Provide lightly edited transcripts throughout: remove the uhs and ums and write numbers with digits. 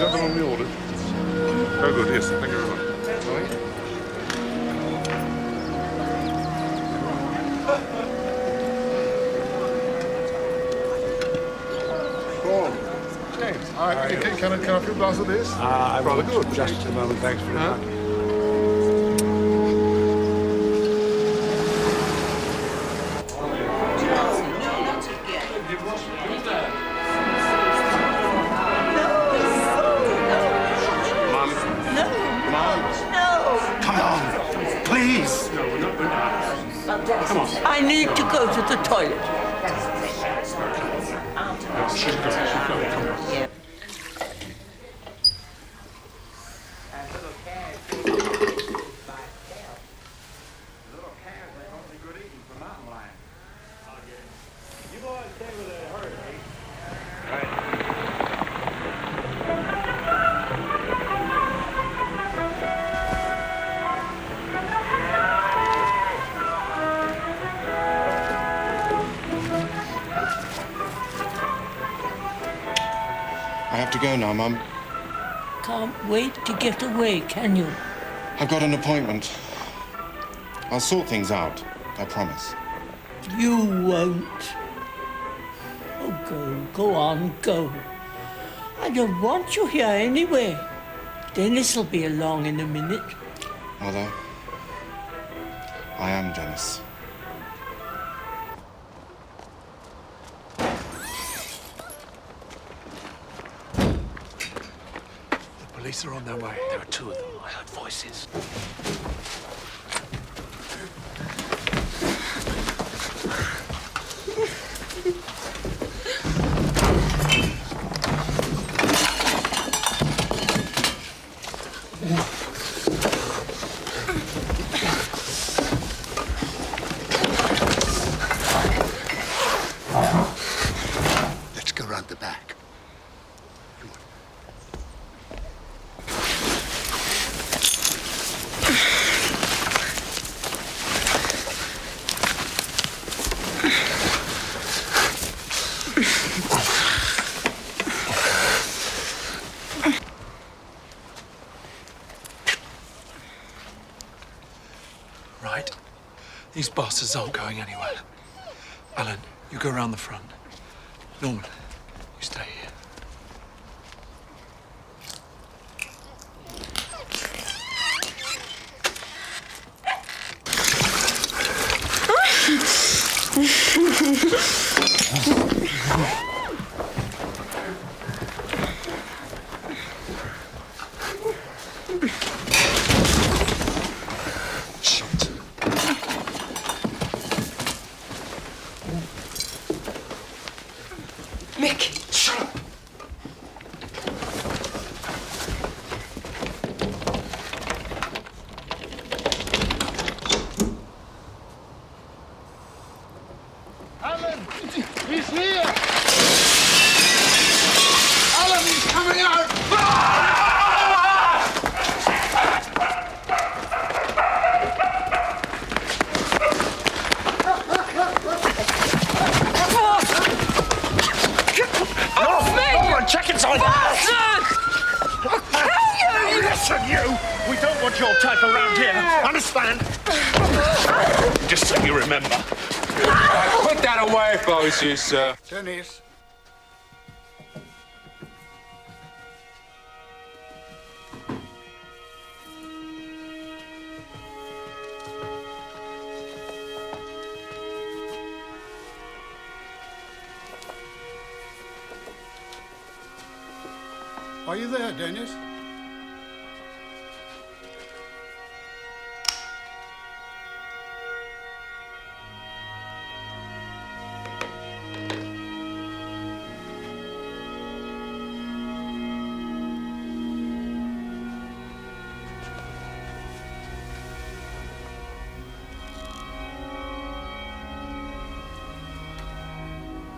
that on the order? Very good, yes, thank you very much. Sorry? Paul. James, can I have a glass of this? Rather good. Just a moment, thanks very much. I need to go to the toilet. I have to go now, Mum. Can't wait to get away, can you? I've got an appointment. I'll sort things out, I promise. You won't. Oh, go on, go. I don't want you here anyway. Denis will be along in a minute. Mother, I am Denis. The police are on their way. There are two of them. I heard voices. Let's go round the back. Right. These bastards aren't going anywhere. Alan, you go around the front. Norman, you stay here. Mick, shut up. Alan! He's here! Alan, he's coming out! Check inside! Bastard! I'll kill you! Listen, you! We don't want your type around here. Understand? Just so you remember. Put that away, both you, sir. Denis. Are you there, Denis?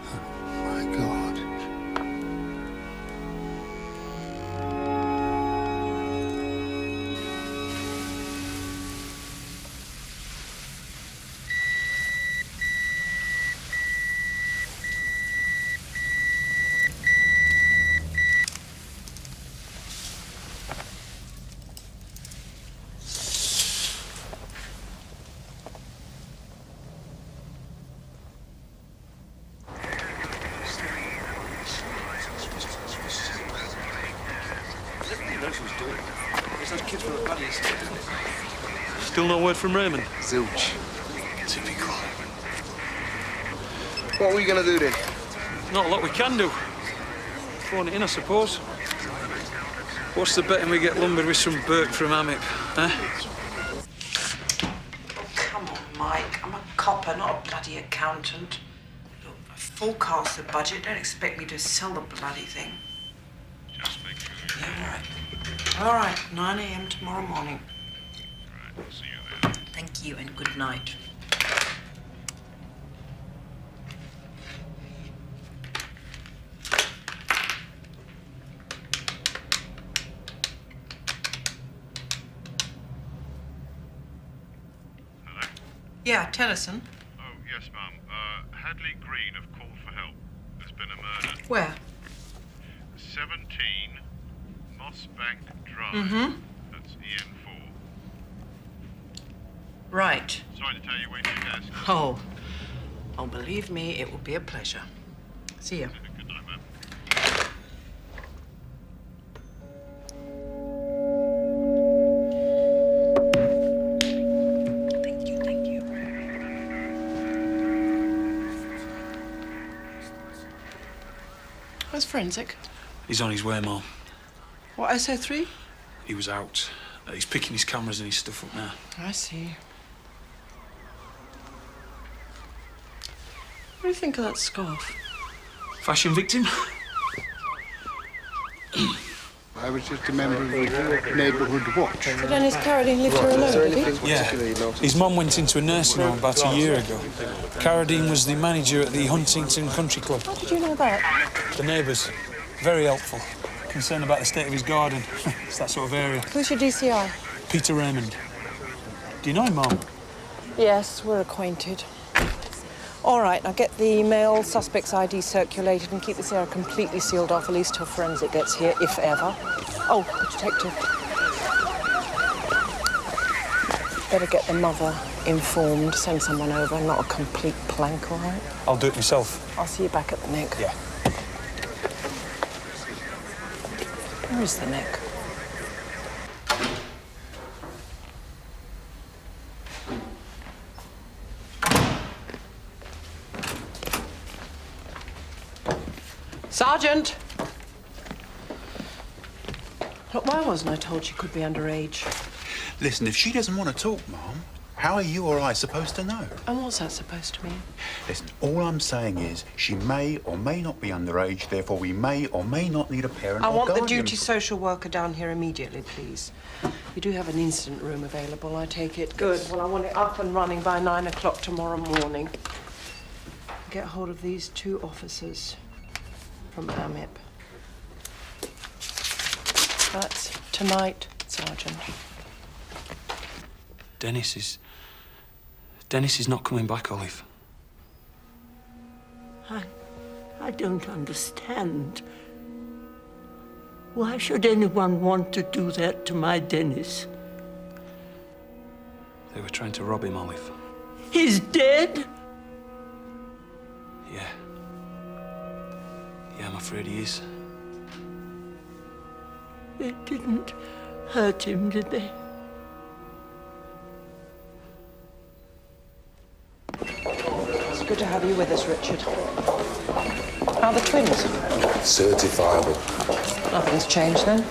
Oh, my God. knows who's doing it. It's those kids from the bloody estate. Still no word from Raymond? Zilch. Typical. What are we going to do then? Not a lot we can do. Phone it in, I suppose. What's the betting we get lumbered with some Burke from Amip, eh? Oh, come on, Mike. I'm a copper, not a bloody accountant. Look, I forecast the budget. Don't expect me to sell the bloody thing. Just make sure. Yeah, all right. 9 a.m. tomorrow morning. Right, we'll see you then. Thank you and good night. Hello? Yeah, Tennison. Oh, yes, Mum. Hadley Green have called for help. There's been a murder. Where? 17 Moss Bank Drive. Mm-hmm. That's EN4. Right. Sorry to tell you, wait for your desk. Oh, believe me, it will be a pleasure. See ya. Good night, Mum. Thank you. Where's Forensic? He's on his way, Mom. What, SO3? He was out. He's picking his cameras and his stuff up now. I see. What do you think of that scarf? Fashion victim? I was just a member of the neighbourhood watch. So Denis Carradine lived here alone, did he? Yeah. His mum went into a nursing home about a year ago. Carradine was the manager at the Huntington Country Club. How did you know that? The neighbours, very helpful. Concerned about the state of his garden. It's that sort of area. Who's your DCI? Peter Raymond. Do you know him, Mum? Yes, we're acquainted. All right, now get the male suspect's ID circulated and keep this area completely sealed off, at least till Forensic gets here, if ever. Oh, the detective. Better get the mother informed, send someone over, not a complete plank, all right? I'll do it myself. I'll see you back at the Nick. Yeah. Where is the Nick? Sergeant! Look, why wasn't I told she could be underage? Listen, if she doesn't want to talk, Mom, how are you or I supposed to know? And what's that supposed to mean? Listen, all I'm saying is she may or may not be underage, therefore we may or may not need a parent I or want the guardian. duty social worker down here immediately, please. You do have an incident room available, I take it. Good. Well, I want it up and running by 9 o'clock tomorrow morning. Get hold of these 2 officers from Amip. That's tonight, Sergeant. Denis is not coming back, Olive. I don't understand. Why should anyone want to do that to my Denis? They were trying to rob him, Olive. He's dead? Yeah. Yeah, I'm afraid he is. They didn't hurt him, did they? It's good to have you with us, Richard. How are the twins? Certifiable. Nothing's changed, then?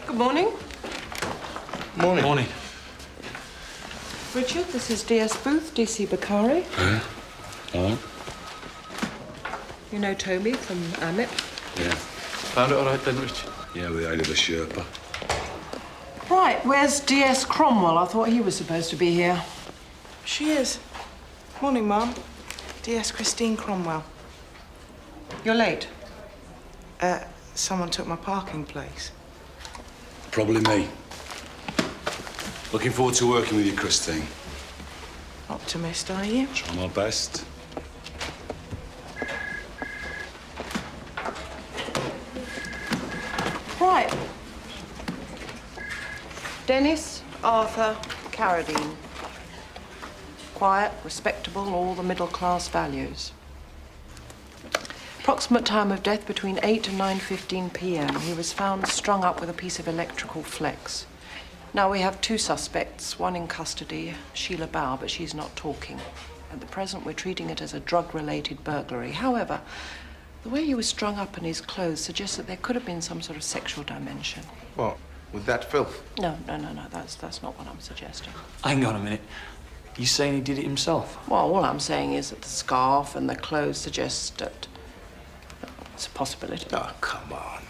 Good morning. Morning. Morning. Richard, this is DS Booth, DC Bakari. Hello? You know Toby from Amip? Yeah. Found it all right then, Rich? Yeah, with the aid of a Sherpa. Right, where's DS Cromwell? I thought he was supposed to be here. She is. Morning, Mum. DS Christine Cromwell. You're late. Someone took my parking place. Probably me. Looking forward to working with you, Christine. Optimist, are you? Try my best. Right. Denis, Arthur Carradine. Quiet, respectable, all the middle-class values. Approximate time of death between 8 and 9:15 p.m. He was found strung up with a piece of electrical flex. Now we have 2 suspects, one in custody, Sheila Bower, but she's not talking. At the present, we're treating it as a drug-related burglary. However, the way he was strung up in his clothes suggests that there could have been some sort of sexual dimension. What? With that filth? No, that's not what I'm suggesting. Hang on a minute. You saying he did it himself? Well, all I'm saying is that the scarf and the clothes suggest that it's a possibility. Oh, come on.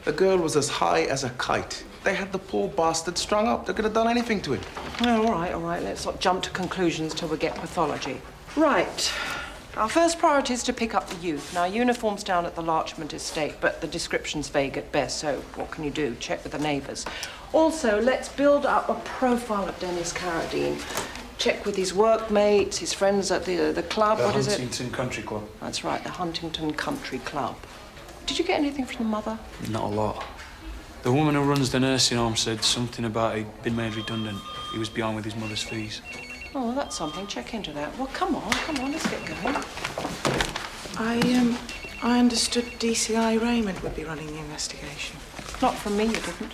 The girl was as high as a kite. They had the poor bastard strung up. They could have done anything to him. Oh, all right. Let's not jump to conclusions till we get pathology. Right. Our first priority is to pick up the youth. Now, uniform's down at the Larchmont estate, but the description's vague at best, so what can you do? Check with the neighbours. Also, let's build up a profile of Denis Carradine. Check with his workmates, his friends at the club. What is it? The Huntington Country Club. That's right, the Huntington Country Club. Did you get anything from the mother? Not a lot. The woman who runs the nursing home said something about he'd been made redundant. He was behind with his mother's fees. Oh, well, that's something. Check into that. Well, come on, let's get going. I understood DCI Raymond would be running the investigation. Not from me, you didn't.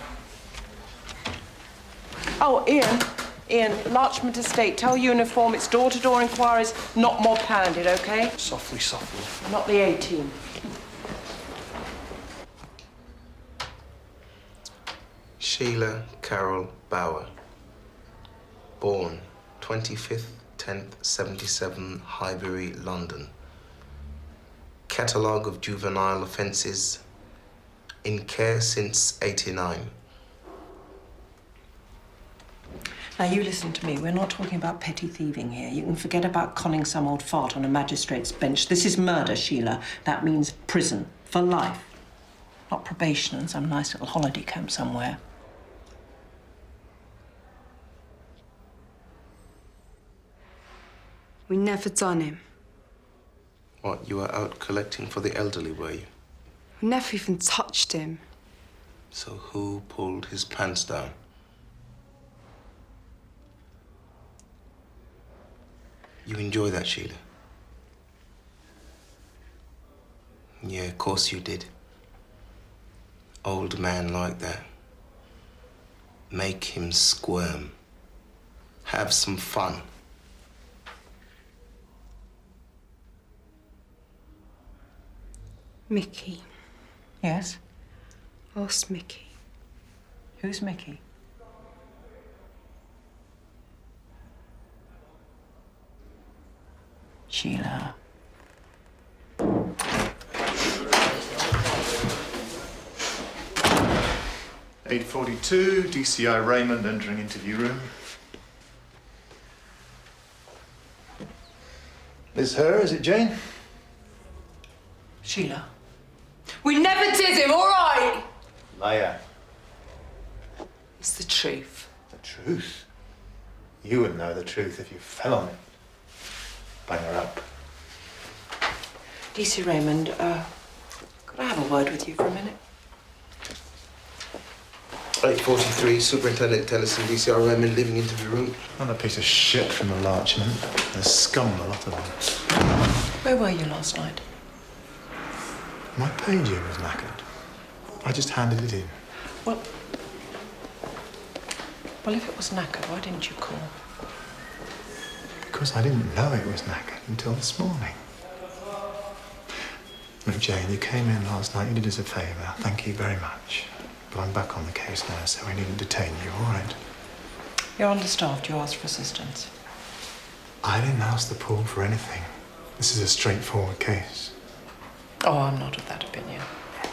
Oh, Ian, Larchmont Estate, tell uniform it's door-to-door inquiries, not mob-handed, OK? Softly. Not the 18. Sheila Carol Bower. Born 25th, 10th, 77, Highbury, London. Catalogue of juvenile offences. In care since 89. Now, you listen to me. We're not talking about petty thieving here. You can forget about conning some old fart on a magistrate's bench. This is murder, Sheila. That means prison for life. Not probation and some nice little holiday camp somewhere. We never done him. What, you were out collecting for the elderly, were you? We never even touched him. So who pulled his pants down? You enjoy that, Sheila? Yeah, of course you did. Old man like that. Make him squirm. Have some fun. Mickey. Yes? Ask Mickey. Who's Mickey? Sheila. 8:42, DCI Raymond entering interview room. This her, is it, Jane? Sheila. We never did him, all right? Liar. It's the truth. The truth? You would know the truth if you fell on it. Bang her up. DC Raymond, could I have a word with you for a minute? 8:43, Superintendent Tennison, DCI Raymond, living interview room. Another piece of shit from the Larchmont. There's scum, a lot of them. Where were you last night? My pager was knackered. I just handed it in. Well, if it was knackered, why didn't you call? Because I didn't know it was knackered until this morning. Look, Jane, you came in last night, you did us a favour. Thank you very much. But I'm back on the case now, so we needn't detain you, all right? You're understaffed. You asked for assistance. I didn't ask the pool for anything. This is a straightforward case. Oh, I'm not of that opinion.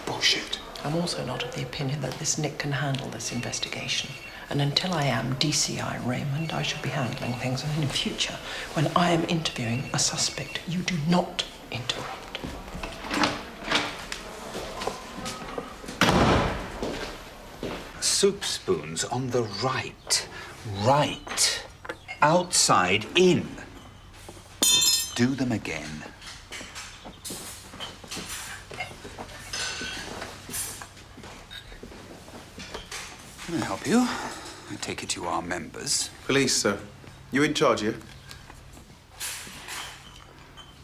Bullshit. I'm also not of the opinion that this Nick can handle this investigation. And until I am DCI Raymond, I shall be handling things. And in future, when I am interviewing a suspect, you do not interrupt. Soup spoons on the right. Right. Outside, in. Do them again. Can I help you? I take it you are members. Police, sir. You in charge here?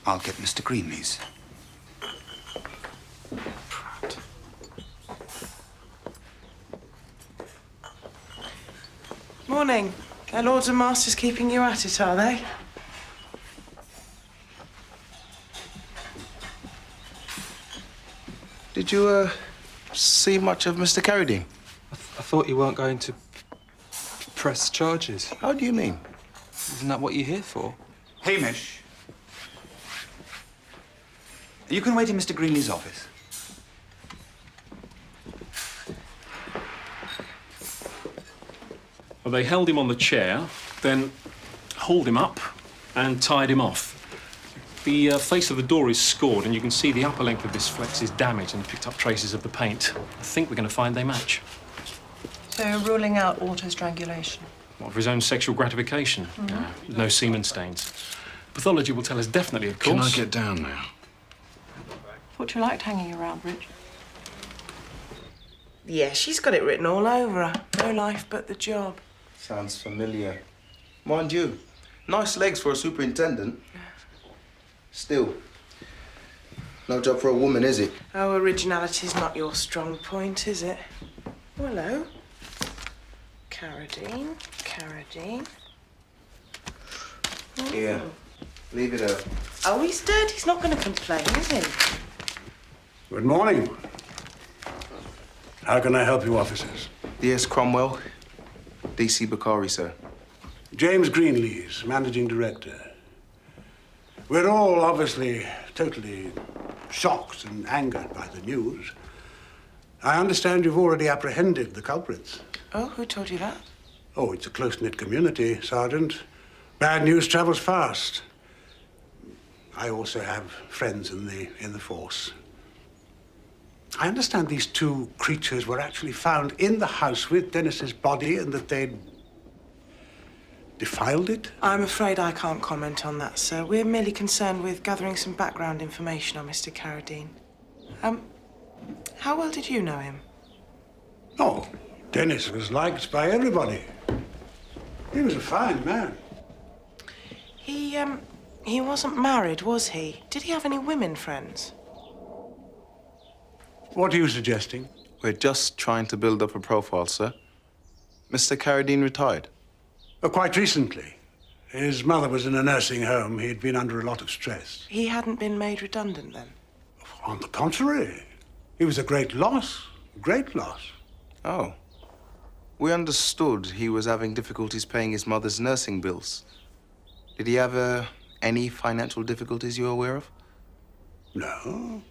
I'll get Mr. Greenlees. Morning. Their lords and masters keeping you at it, are they? Did you, see much of Mr. Carradine? I thought you weren't going to press charges. How do you mean? Isn't that what you're here for? Hamish. You can wait in Mr. Greenlee's office. Well, they held him on the chair, then hauled him up and tied him off. The face of the door is scored, and you can see the upper length of this flex is damaged and picked up traces of the paint. I think we're going to find they match. So you're ruling out auto-strangulation? What, for his own sexual gratification? No semen stains. Pathology will tell us definitely, of course. Can I get down now? Thought you liked hanging around, Rich. Yeah, she's got it written all over her. No life but the job. Sounds familiar. Mind you, nice legs for a superintendent. Still, no job for a woman, is it? Oh, originality's not your strong point, is it? Oh, hello. Carradine. Yeah, leave it up. Oh, he's dead. He's not going to complain, is he? Good morning. How can I help you, officers? D.S. Cromwell, D.C. Bakari, sir. James Greenlees, Managing Director. We're all obviously totally shocked and angered by the news. I understand you've already apprehended the culprits. Oh, who told you that? Oh, it's a close-knit community, Sergeant. Bad news travels fast. I also have friends in the force. I understand these two creatures were actually found in the house with Denis's body and that they'd defiled it? I'm afraid I can't comment on that, sir. We're merely concerned with gathering some background information on Mr. Carradine. How well did you know him? Oh, Denis was liked by everybody. He was a fine man. He wasn't married, was he? Did he have any women friends? What are you suggesting? We're just trying to build up a profile, sir. Mr. Carradine retired? Oh, quite recently. His mother was in a nursing home. He'd been under a lot of stress. He hadn't been made redundant then? On the contrary. He was a great loss. Great loss. Oh. We understood he was having difficulties paying his mother's nursing bills. Did he have any financial difficulties you're aware of? No.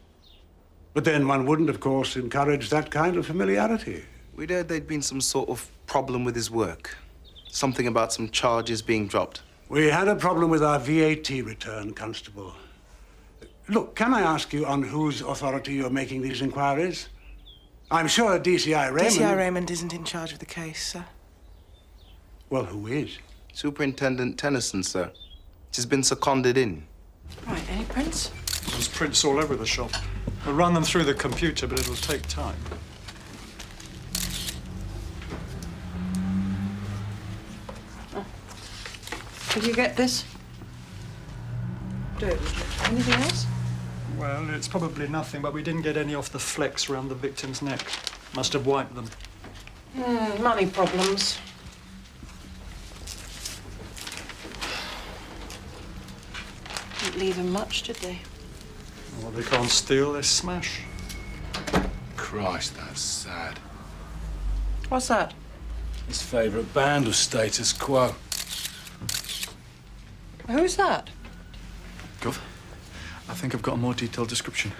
But then one wouldn't, of course, encourage that kind of familiarity. We'd heard there'd been some sort of problem with his work. Something about some charges being dropped. We had a problem with our VAT return, Constable. Look, can I ask you on whose authority you're making these inquiries? I'm sure DCI Raymond... DCI Raymond isn't in charge of the case, sir. Well, who is? Superintendent Tennison, sir. She's been seconded in. Right, any prints? There's prints all over the shop. We'll run them through the computer, but it'll take time. Did you get this? Do it. Anything else? Well, it's probably nothing, but we didn't get any off the flex around the victim's neck. Must have wiped them. Money problems. Didn't leave him much, did they? Well, they can't steal, they smash. Christ, that's sad. What's that? His favourite band was Status Quo. Who's that? Gov, I think I've got a more detailed description.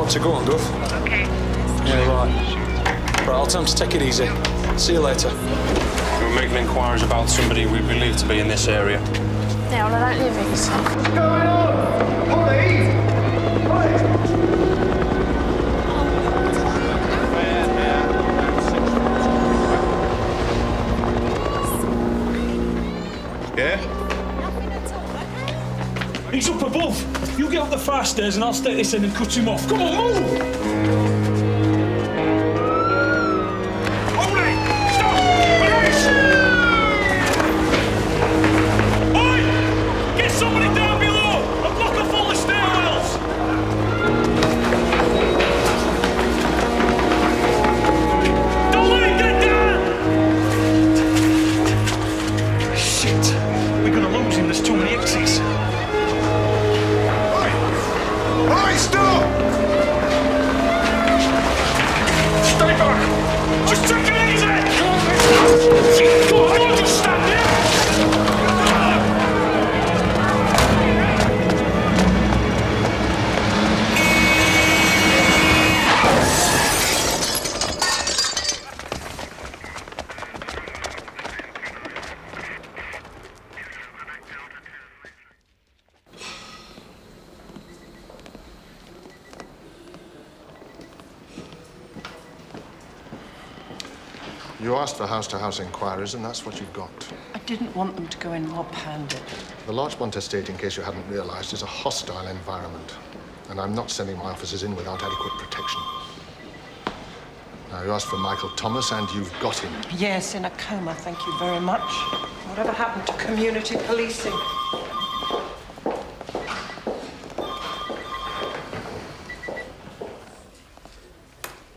To go on, Gov. Okay. Yeah, right. Right, I'll tell him to take it easy. See you later. We're making inquiries about somebody we believe to be in this area. Yeah, well, I don't live here, so... What's going on? Polly! Yeah? He's up above. You get up the fire stairs and I'll stay this end and cut him off. Come on, move! You asked for house-to-house inquiries, and that's what you got. I didn't want them to go in mob-handed. The Larchmont estate, in case you hadn't realized, is a hostile environment. And I'm not sending my officers in without adequate protection. Now, you asked for Michael Thomas, and you've got him. Yes, in a coma, thank you very much. Whatever happened to community policing?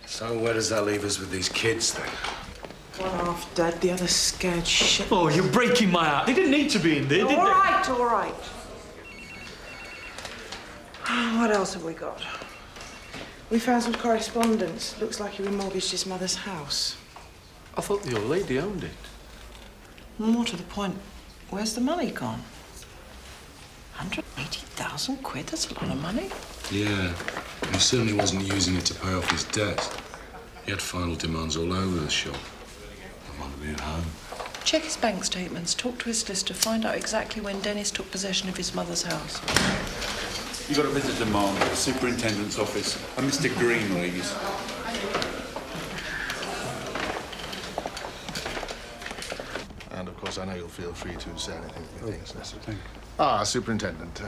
So where does that leave us with these kids, then? One half dead, the other scared shit. Oh, you're breaking my heart. They didn't need to be in there, did they? All right, all right. What else have we got? We found some correspondence. Looks like he remortgaged his mother's house. I thought the old lady owned it. More to the point, where's the money gone? 180,000 quid, that's a lot of money. Yeah, he certainly wasn't using it to pay off his debt. He had final demands all over the shop. I want to be at home. Check his bank statements, talk to his solicitor, find out exactly when Denis took possession of his mother's house. You got a visit demand at the superintendent's office, a Mr. Greenlees. And, of course, I know you'll feel free to say anything if you think it's necessary. Thank you. Ah, Superintendent.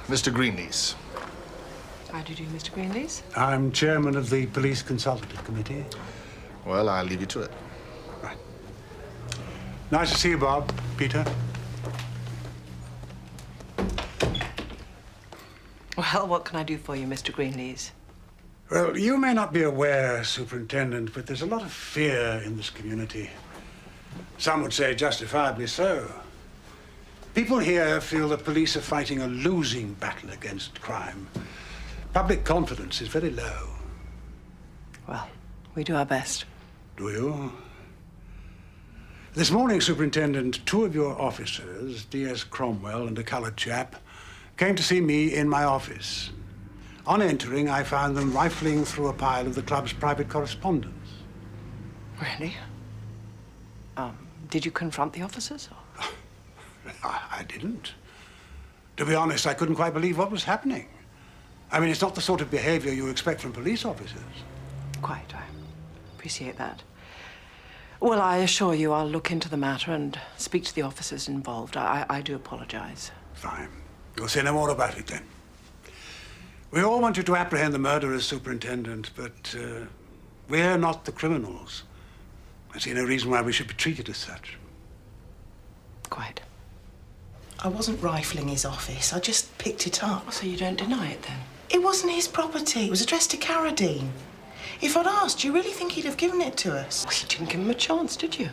Mr. Greenlees. How do you do, Mr. Greenlees? I'm chairman of the Police Consultative Committee. Well, I'll leave you to it. Right. Nice to see you, Bob. Peter. Well, what can I do for you, Mr. Greenlees? Well, you may not be aware, Superintendent, but there's a lot of fear in this community. Some would say justifiably so. People here feel the police are fighting a losing battle against crime. Public confidence is very low. Well, we do our best. Do you? This morning, Superintendent, two of your officers, D.S. Cromwell and a coloured chap, came to see me in my office. On entering, I found them rifling through a pile of the club's private correspondence. Really? Did you confront the officers? I didn't. To be honest, I couldn't quite believe what was happening. I mean, it's not the sort of behavior you expect from police officers. Quite. I appreciate that. Well, I assure you I'll look into the matter and speak to the officers involved. I do apologize. Fine. You'll say no more about it, then. We all want you to apprehend the murderers, Superintendent, but we're not the criminals. I see no reason why we should be treated as such. Quite. I wasn't rifling his office. I just picked it up. So you don't deny it, then? It wasn't his property. It was addressed to Carradine. If I'd asked, do you really think he'd have given it to us? Well, you didn't give him a chance, did you?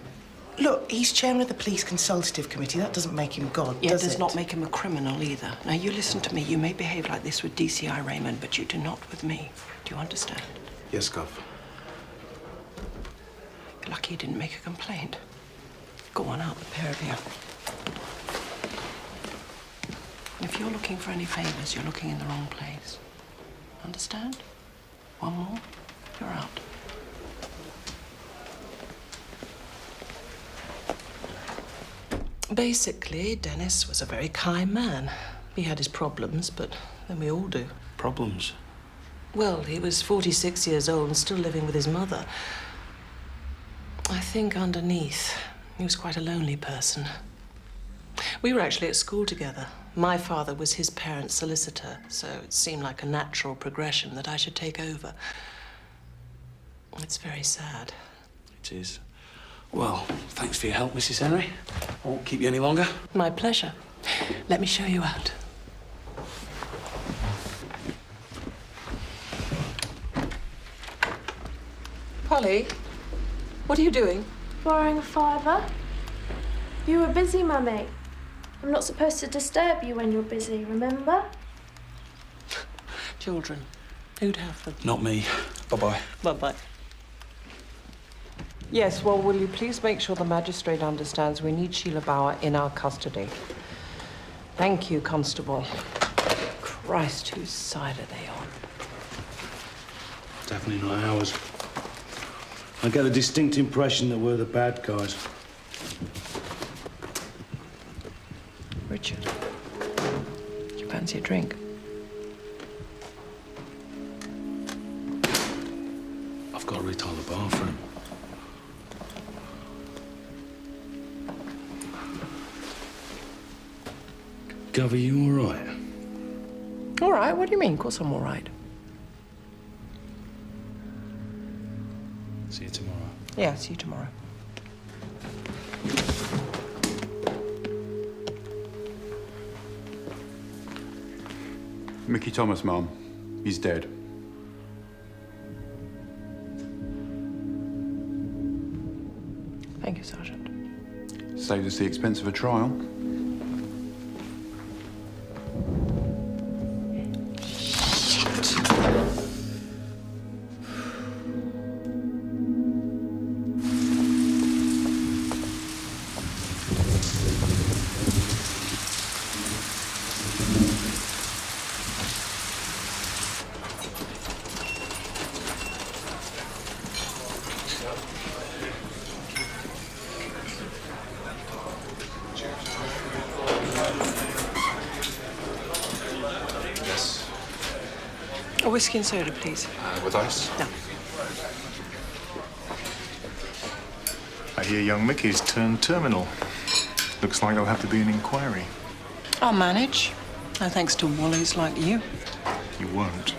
Look, he's chairman of the Police Consultative Committee. That doesn't make him God, Yeah, does does it? not make him a criminal either. Now, you listen to me. You may behave like this with DCI Raymond, but you do not with me. Do you understand? Yes, Gov. You're lucky you didn't make a complaint. Go on out, the pair of you. If you're looking for any favors, you're looking in the wrong place. Understand? One more, you're out. Basically, Denis was a very kind man. He had his problems, but then we all do. Problems? Well, he was 46 years old and still living with his mother. I think underneath, he was quite a lonely person. We were actually at school together. My father was his parents' solicitor, so it seemed like a natural progression that I should take over. It's very sad. It is. Well, thanks for your help, Mrs. Henry. I won't keep you any longer. My pleasure. Let me show you out. Polly, what are you doing? Borrowing a fiver. You were busy, Mummy. I'm not supposed to disturb you when you're busy, remember? Children, who'd have them? Not me. Bye-bye. Bye-bye. Yes, well, will you please make sure the magistrate understands we need Sheila Bower in our custody. Thank you, Constable. Christ, whose side are they on? Definitely not ours. I get a distinct impression that we're the bad guys. Richard, do you fancy a drink? I've got to retile the bar for him. Gov, are you all right? All right, what do you mean? Of course I'm all right. See you tomorrow. Yeah, see you tomorrow. Mickey Thomas, Mum. He's dead. Thank you, Sergeant. Saved us the expense of a trial. A whiskey and soda, please. With ice? No. I hear young Mickey's turned terminal. Looks like there'll have to be an inquiry. I'll manage. No thanks to Wallies like you. You won't.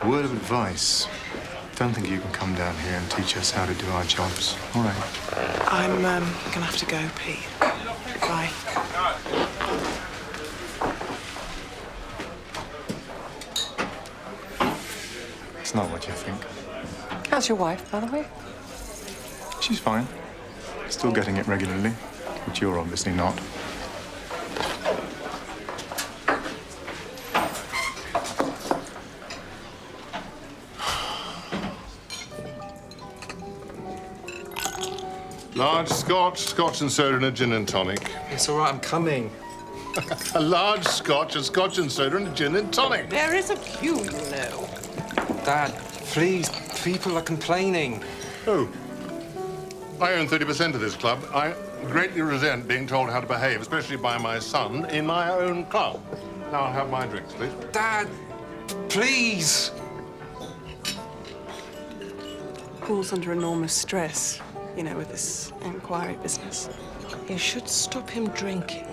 Word of advice. Don't think you can come down here and teach us how to do our jobs. All right. I'm gonna have to go, Pete. Bye. It's not what you think. How's your wife, by the way? She's fine. Still getting it regularly, which you're obviously not. Large scotch and soda and a gin and tonic. It's all right, I'm coming. A large scotch and soda and a gin and tonic. There is a queue, you know. Dad, please, people are complaining. Oh. I own 30% of this club. I greatly resent being told how to behave, especially by my son, in my own club. Now I'll have my drinks, please. Dad, please. Paul's under enormous stress, you know, with this inquiry business. You should stop him drinking.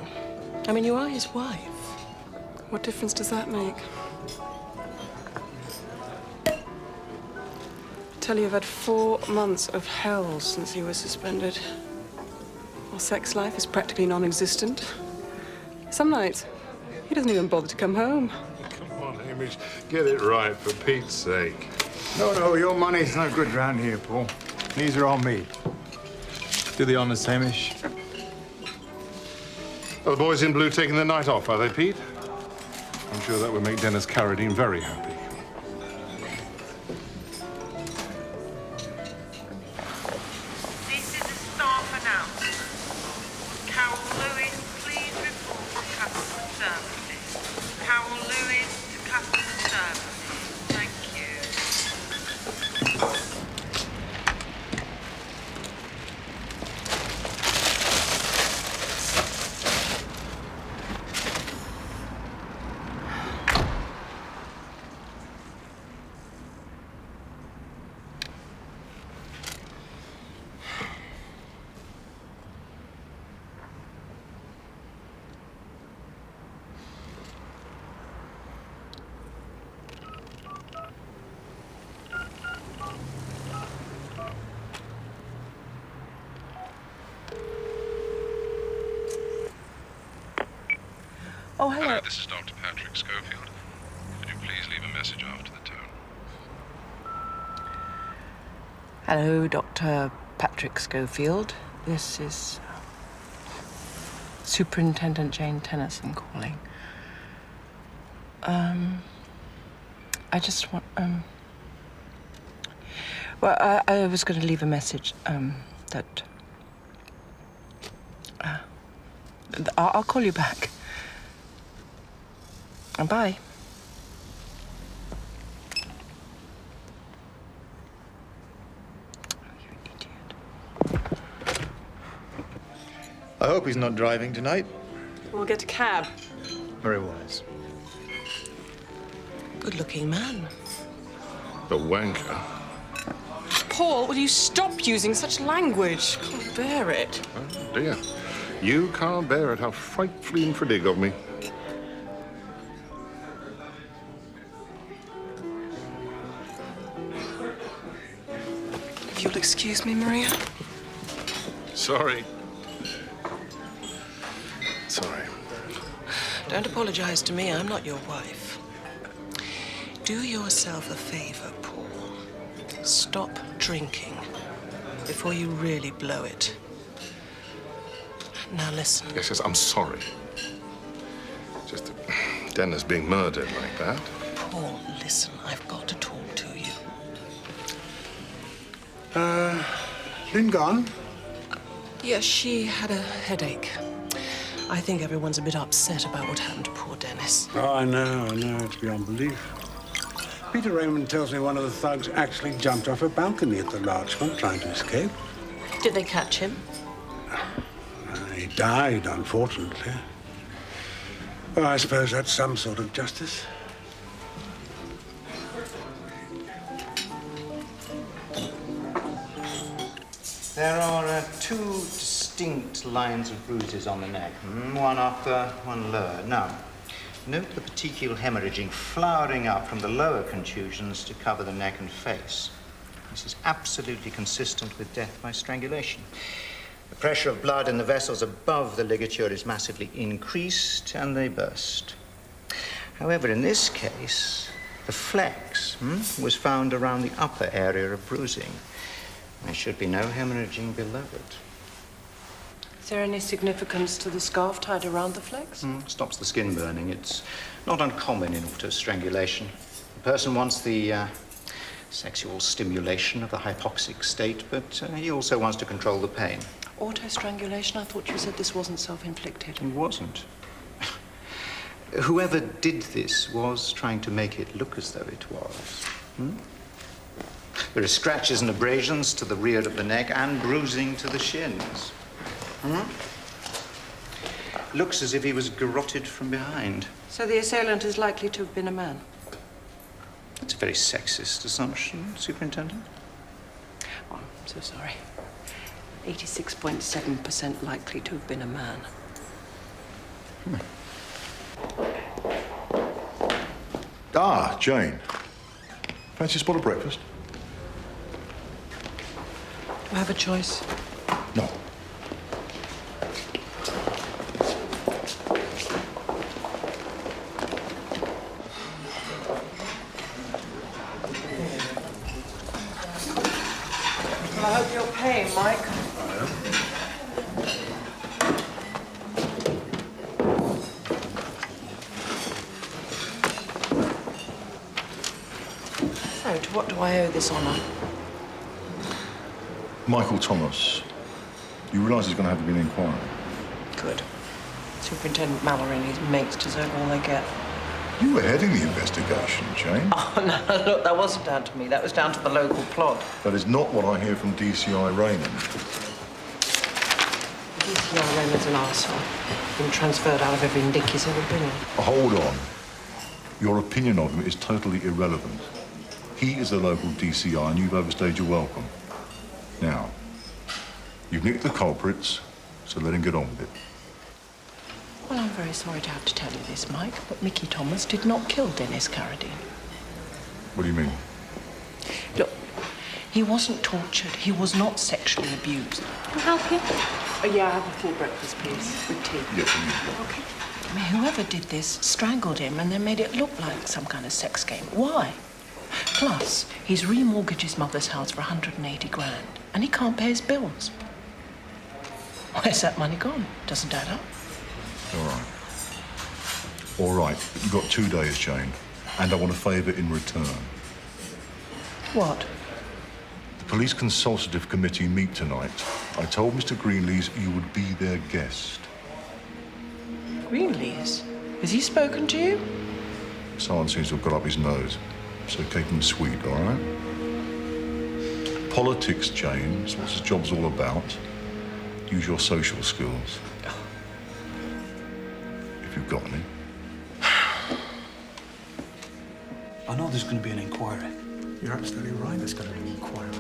I mean, you are his wife. What difference does that make? I tell you, I've had 4 months of hell since he was suspended. Our sex life is practically non-existent. Some nights, he doesn't even bother to come home. Come on, Hamish. Get it right, for Pete's sake. No, your money's no good round here, Paul. These are on me. Do the honors, Hamish. Are the boys in blue taking the night off, are they, Pete? I'm sure that would make Denis Carradine very happy. This is a staff announcement. Carol Lewis, please report to customer services. Carol Lewis to customer services. Thank you. Oh, hello. Hello, this is Dr. Patrick Schofield. Could you please leave a message after the tone? Hello, Dr. Patrick Schofield. This is Superintendent Jane Tennison calling. I just want, well, I was going to leave a message, that, I'll call you back. Bye. I hope he's not driving tonight. We'll get a cab. Very wise. Good-looking man. The wanker. Paul, will you stop using such language? Can't bear it. Oh, dear. You can't bear it. How frightfully infideg of me. If you'll excuse me, Maria. Sorry. Sorry. Don't apologize to me. I'm not your wife. Do yourself a favor, Paul. Stop drinking before you really blow it. Now listen. Yes, I'm sorry. Just Denis being murdered like that. Paul, listen. I've got to talk to you. Lynn gone? Yes, she had a headache. I think everyone's a bit upset about what happened to poor Denis. Oh, I know. It's beyond belief. Peter Raymond tells me one of the thugs actually jumped off a balcony at the Larchmont trying to escape. Did they catch him? He died, unfortunately. Well, I suppose that's some sort of justice. There are two distinct lines of bruises on the neck, one upper, one lower. Now, note the petechial hemorrhaging flowering up from the lower contusions to cover the neck and face. This is absolutely consistent with death by strangulation. The pressure of blood in the vessels above the ligature is massively increased and they burst. However, in this case, the flex was found around the upper area of bruising. There should be no hemorrhaging below it. Is there any significance to the scarf tied around the flex? Stops the skin burning. It's not uncommon in auto-strangulation. The person wants the sexual stimulation of the hypoxic state, but he also wants to control the pain. Auto-strangulation? I thought you said this wasn't self-inflicted. It wasn't. Whoever did this was trying to make it look as though it was. There are scratches and abrasions to the rear of the neck and bruising to the shins. Looks as if he was garroted from behind. So the assailant is likely to have been a man? That's a very sexist assumption, Superintendent. Oh, I'm so sorry. 86.7% likely to have been a man. Ah, Jane. Fancy a spot of breakfast? Do I have a choice? No. Well, I hope you're paying, Mike. So, to what do I owe this honour? Michael Thomas. You realise there's going to have to be an inquiry? Good. Superintendent Mallory and his mates deserve all they get. You were heading the investigation, Jane. Oh, no, look, that wasn't down to me. That was down to the local plod. That is not what I hear from DCI Raymond. DCI Raymond's an arsehole. Been transferred out of every nick he's ever been in. Hold on. Your opinion of him is totally irrelevant. He is a local DCI and you've overstayed your welcome. Now, you've nicked the culprits, so let him get on with it. Well, I'm very sorry to have to tell you this, Mike, but Mickey Thomas did not kill Denis Carradine. What do you mean? Look, he wasn't tortured. He was not sexually abused. Can I help you? Yeah, have a full breakfast, please, with tea. Yes, Okay. I mean, whoever did this strangled him and then made it look like some kind of sex game. Why? Plus, he's remortgaged his mother's house for 180 grand and he can't pay his bills. Where's that money gone? Doesn't add up. All right. All right, but you've got 2 days, Jane, and I want a favour in return. What? The police consultative committee meet tonight. I told Mr. Greenlees you would be their guest. Greenlees? Has he spoken to you? Someone seems to have got up his nose, so keep him sweet, all right? Politics, Jane, is what this job's all about. Use your social skills. If you've got any. I know there's going to be an inquiry. You're absolutely right, there's going to be an inquiry.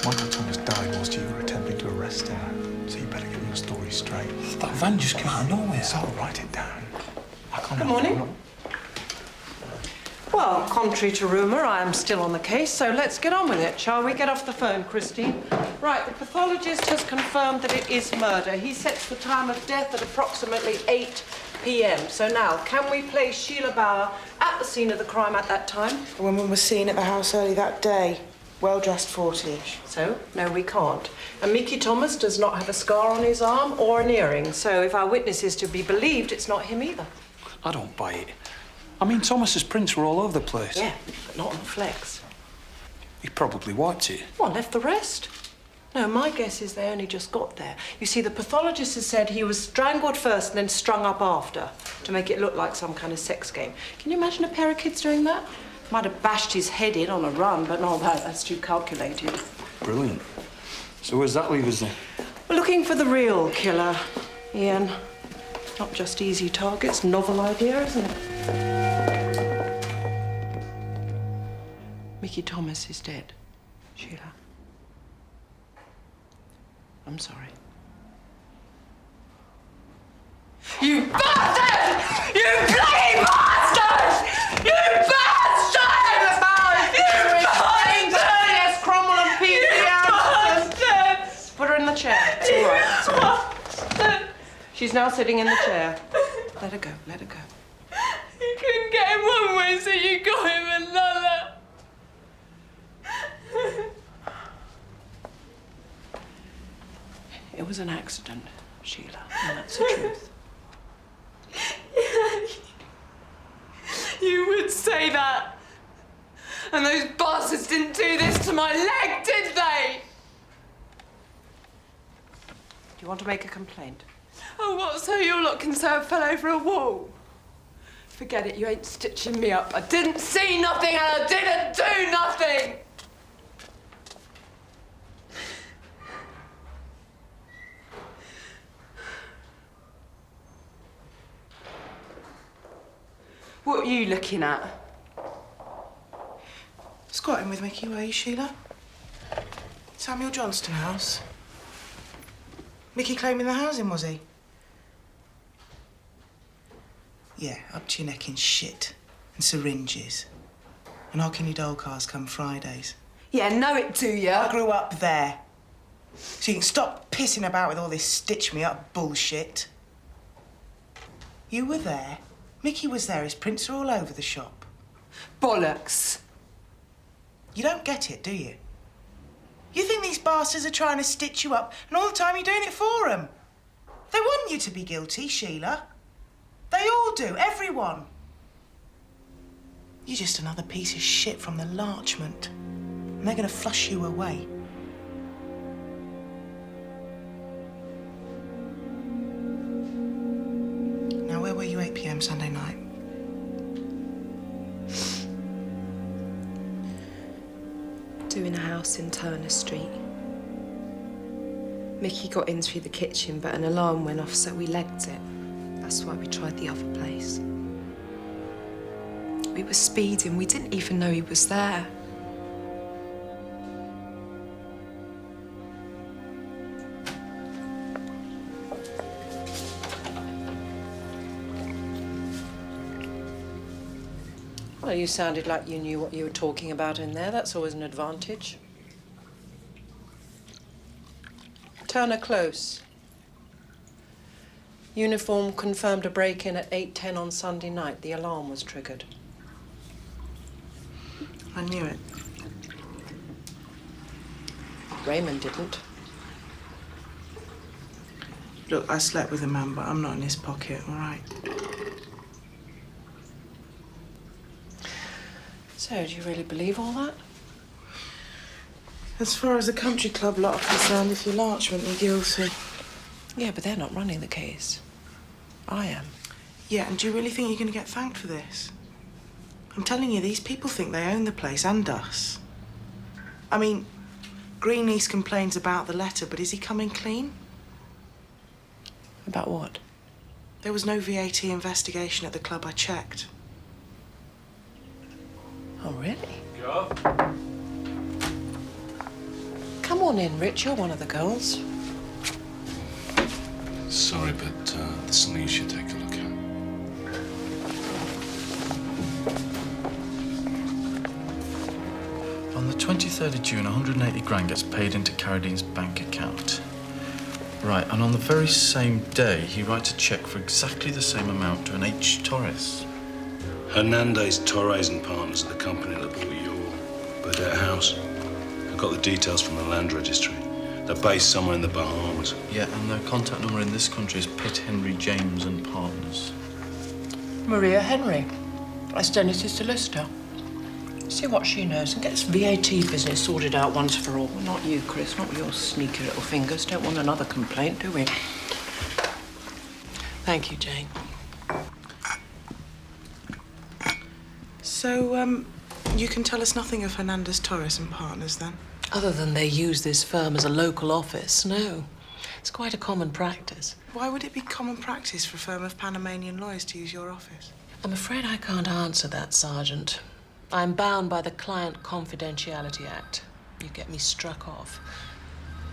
Michael Thomas died whilst you were attempting to arrest him, so you better get your story straight. That van just came out of nowhere. So I'll write it down. I can't. Good morning. Well, contrary to rumour, I am still on the case, so let's get on with it, shall we? Get off the phone, Christine. Right, the pathologist has confirmed that it is murder. He sets the time of death at approximately 8 p.m. So now, can we place Sheila Bower at the scene of the crime at that time? The woman was seen at the house early that day, well-dressed 40-ish. So, no, we can't. And Mickey Thomas does not have a scar on his arm or an earring, so if our witness is to be believed, it's not him either. I don't buy it. I mean, Thomas's prints were all over the place. Yeah, but not on the flex. He probably wiped it. Well, left the rest. No, my guess is they only just got there. You see, the pathologist has said he was strangled first and then strung up after to make it look like some kind of sex game. Can you imagine a pair of kids doing that? Might have bashed his head in on a run, but not that. That's too calculated. Brilliant. So where's that leave us then? We're looking for the real killer, Ian. Not just easy targets, novel idea, isn't it? Mickey Thomas is dead, Sheila. I'm sorry. You bastard! You bloody bastard! You bastard! You bastard! Yes, Cromwell and Peter. Put her in the chair. It's all right. It's all right. She's now sitting in the chair. Let her go. Let her go. You couldn't get him one way, so you got him another. It was an accident, Sheila, and that's the truth. You would say that. And those bastards didn't do this to my leg, did they? Do you want to make a complaint? Oh, what, so your lot can say I fell over a wall? Forget it, you ain't stitching me up. I didn't see nothing and I didn't do nothing! What are you looking at? Squatting with Mickey, were you, Sheila? Samuel Johnston house. Mickey claiming the housing, was he? Yeah, up to your neck in shit and syringes. And how can your doll cars come Fridays? Yeah, know it, do ya? I grew up there. So you can stop pissing about with all this stitch-me-up bullshit. You were there. Mickey was there. His prints are all over the shop. Bollocks. You don't get it, do you? You think these bastards are trying to stitch you up, and all the time you're doing it for them. They want you to be guilty, Sheila. They all do, everyone. You're just another piece of shit from the Larchment, and they're going to flush you away. Now, where were you 8 p.m. Sunday night? Doing a house in Turner Street. Mickey got in through the kitchen, but an alarm went off, so we legged it. That's why we tried the other place. We were speeding. We didn't even know he was there. Well, you sounded like you knew what you were talking about in there. That's always an advantage. Turner Close. Uniform confirmed a break-in at 8:10 on Sunday night. The alarm was triggered. I knew it. Raymond didn't. Look, I slept with a man, but I'm not in his pocket, all right? So, do you really believe all that? As far as the country club lot are concerned, if you're Larchmont, you're guilty. Yeah, but they're not running the case. I am. Yeah, and do you really think you're going to get thanked for this? I'm telling you, these people think they own the place and us. I mean, Greenlease complains about the letter, but is he coming clean? About what? There was no VAT investigation at the club. I checked. Oh, really? Come on in, Rich. You're one of the girls. Sorry, but there's something you should take a look at. On the 23rd of June, 180 grand gets paid into Carradine's bank account. Right, and on the very same day, he writes a cheque for exactly the same amount to an H. Torres. Hernandez, Torres and Partners are the company that bought your Burdett house. I got the details from the land registry. They're based somewhere in the Bahamas. Yeah, and their contact number in this country is Pitt Henry James and Partners. Maria Henry. That's Denis's solicitor. See what she knows and get this VAT business sorted out once for all. Well, not you, Chris, not with your sneaky little fingers. Don't want another complaint, do we? Thank you, Jane. So, you can tell us nothing of Hernandez, Torres and Partners, then? Other than they use this firm as a local office, no. It's quite a common practice. Why would it be common practice for a firm of Panamanian lawyers to use your office? I'm afraid I can't answer that, Sergeant. I'm bound by the Client Confidentiality Act. You get me struck off.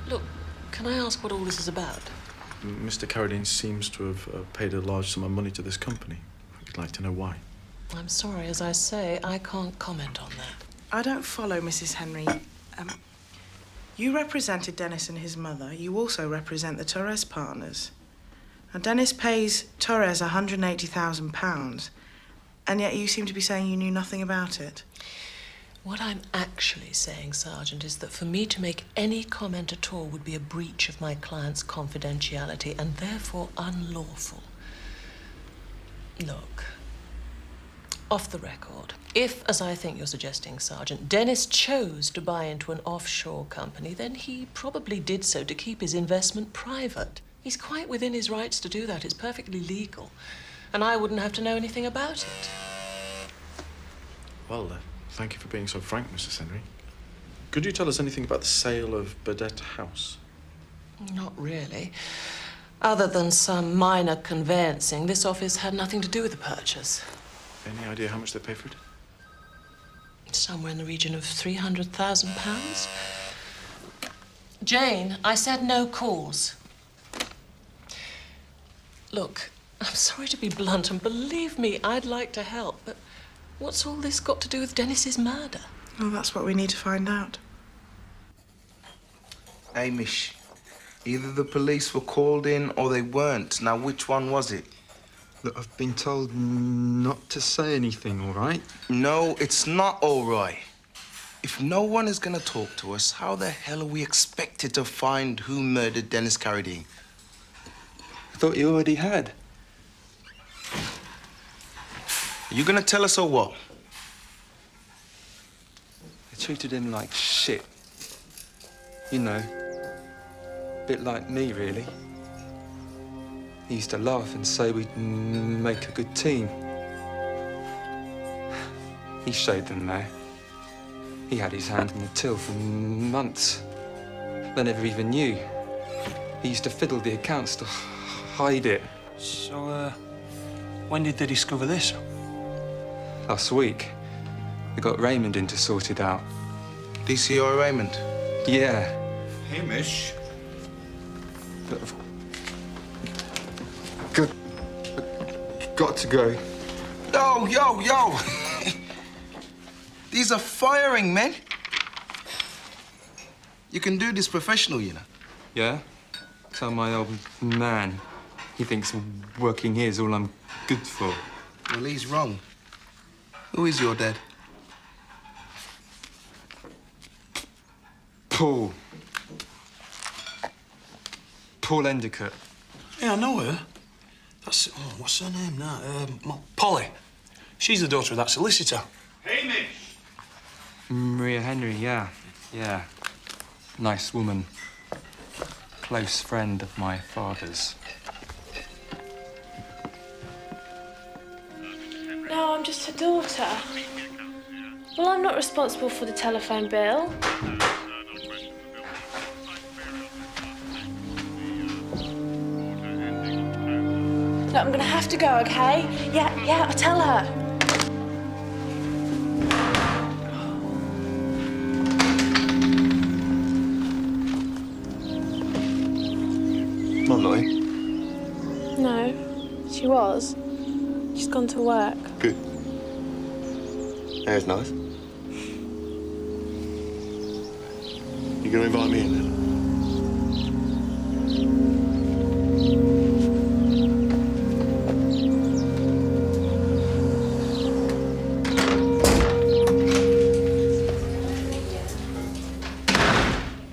Look, can I ask what all this is about? Mr. Carradine seems to have paid a large sum of money to this company. I'd like to know why. I'm sorry, as I say, I can't comment on that. I don't follow, Mrs. Henry. You represented Denis and his mother. You also represent the Torres partners. Now, Denis pays Torres £180,000, and yet you seem to be saying you knew nothing about it. What I'm actually saying, Sergeant, is that for me to make any comment at all would be a breach of my client's confidentiality and therefore unlawful. Look, off the record, if, as I think you're suggesting, Sergeant, Denis chose to buy into an offshore company, then he probably did so to keep his investment private. He's quite within his rights to do that. It's perfectly legal. And I wouldn't have to know anything about it. Well, thank you for being so frank, Mrs. Henry. Could you tell us anything about the sale of Burdett House? Not really. Other than some minor conveyancing, this office had nothing to do with the purchase. Any idea how much they paid for it? Somewhere in the region of £300,000. Jane, I said no calls. Look, I'm sorry to be blunt, and believe me, I'd like to help, but what's all this got to do with Denis's murder? Well, that's what we need to find out. Amish, either the police were called in or they weren't. Now, which one was it? Look, I've been told not to say anything, all right? No, it's not all right. If no one is going to talk to us, how the hell are we expected to find who murdered Denis Carradine? I thought you already had. Are you going to tell us or what? They treated him like shit. You know, a bit like me, really. He used to laugh and say we'd make a good team. He showed them there. He had his hand in the till for months. They never even knew. He used to fiddle the accounts to hide it. So, when did they discover this? Last week. They got Raymond in to sort it out. DCI Raymond? Yeah. Hamish. But got to go. Yo! These are firing men. You can do this professional, you know. Yeah? Tell my old man. He thinks working here is all I'm good for. Well, he's wrong. Who is your dad? Paul. Paul Endicott. Yeah, I know her. That's... Oh, what's her name now? Polly. She's the daughter of that solicitor. Hamish! Maria Henry, yeah. Yeah. Nice woman. Close friend of my father's. No, I'm just her daughter. Well, I'm not responsible for the telephone bill. Look, I'm gonna have to go, okay? Yeah, I'll tell her. Not Lottie. No, she was. She's gone to work. Good. That's nice. You gonna invite me in then?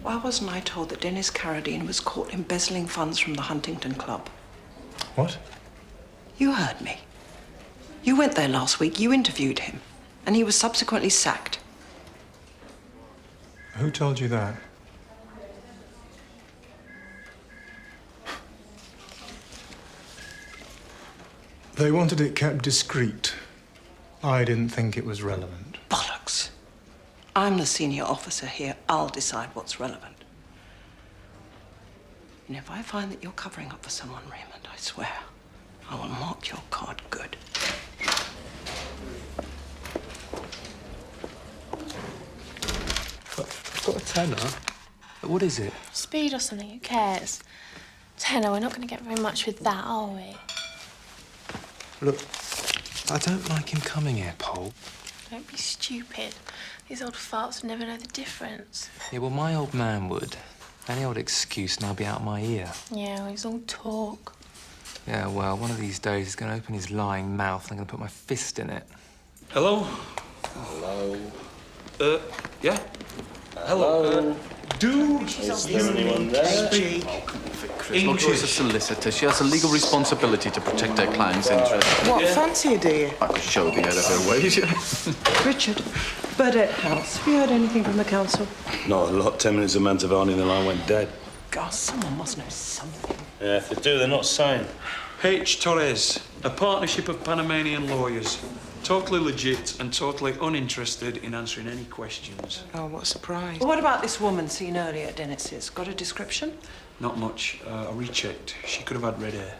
Why wasn't I told that Denis Carradine was caught embezzling funds from the Huntington Club? What? You heard me. You went there last week, you interviewed him, and he was subsequently sacked. Who told you that? They wanted it kept discreet. I didn't think it was relevant. Bollocks. I'm the senior officer here. I'll decide what's relevant. And if I find that you're covering up for someone, Raymond, I swear, I will mark your card good. I've got a tenner. What is it? Speed or something, who cares? Tenner, we're not going to get very much with that, are we? Look, I don't like him coming here, Paul. Don't be stupid. These old farts would never know the difference. Yeah, well, my old man would. Any old excuse now be out of my ear. Yeah, well, he's all talk. Yeah, well, one of these days he's going to open his lying mouth and I'm going to put my fist in it. Hello? Hello. Yeah? Hello. Is there anyone there? Chris, look, she's a solicitor. She has a legal responsibility to protect her client's interests. What, fancy her, do you? I could show the head of her ways. Richard, Burdett House. Have you heard anything from the council? Not a lot. 10 minutes of Mantovani and the line went dead. God, someone must know something. Yeah, if they do, they're not sane. H. Torres, a partnership of Panamanian lawyers. Totally legit and totally uninterested in answering any questions. Oh, what a surprise. Well, what about this woman seen earlier at Denis's? Got a description? Not much. I rechecked. She could have had red hair.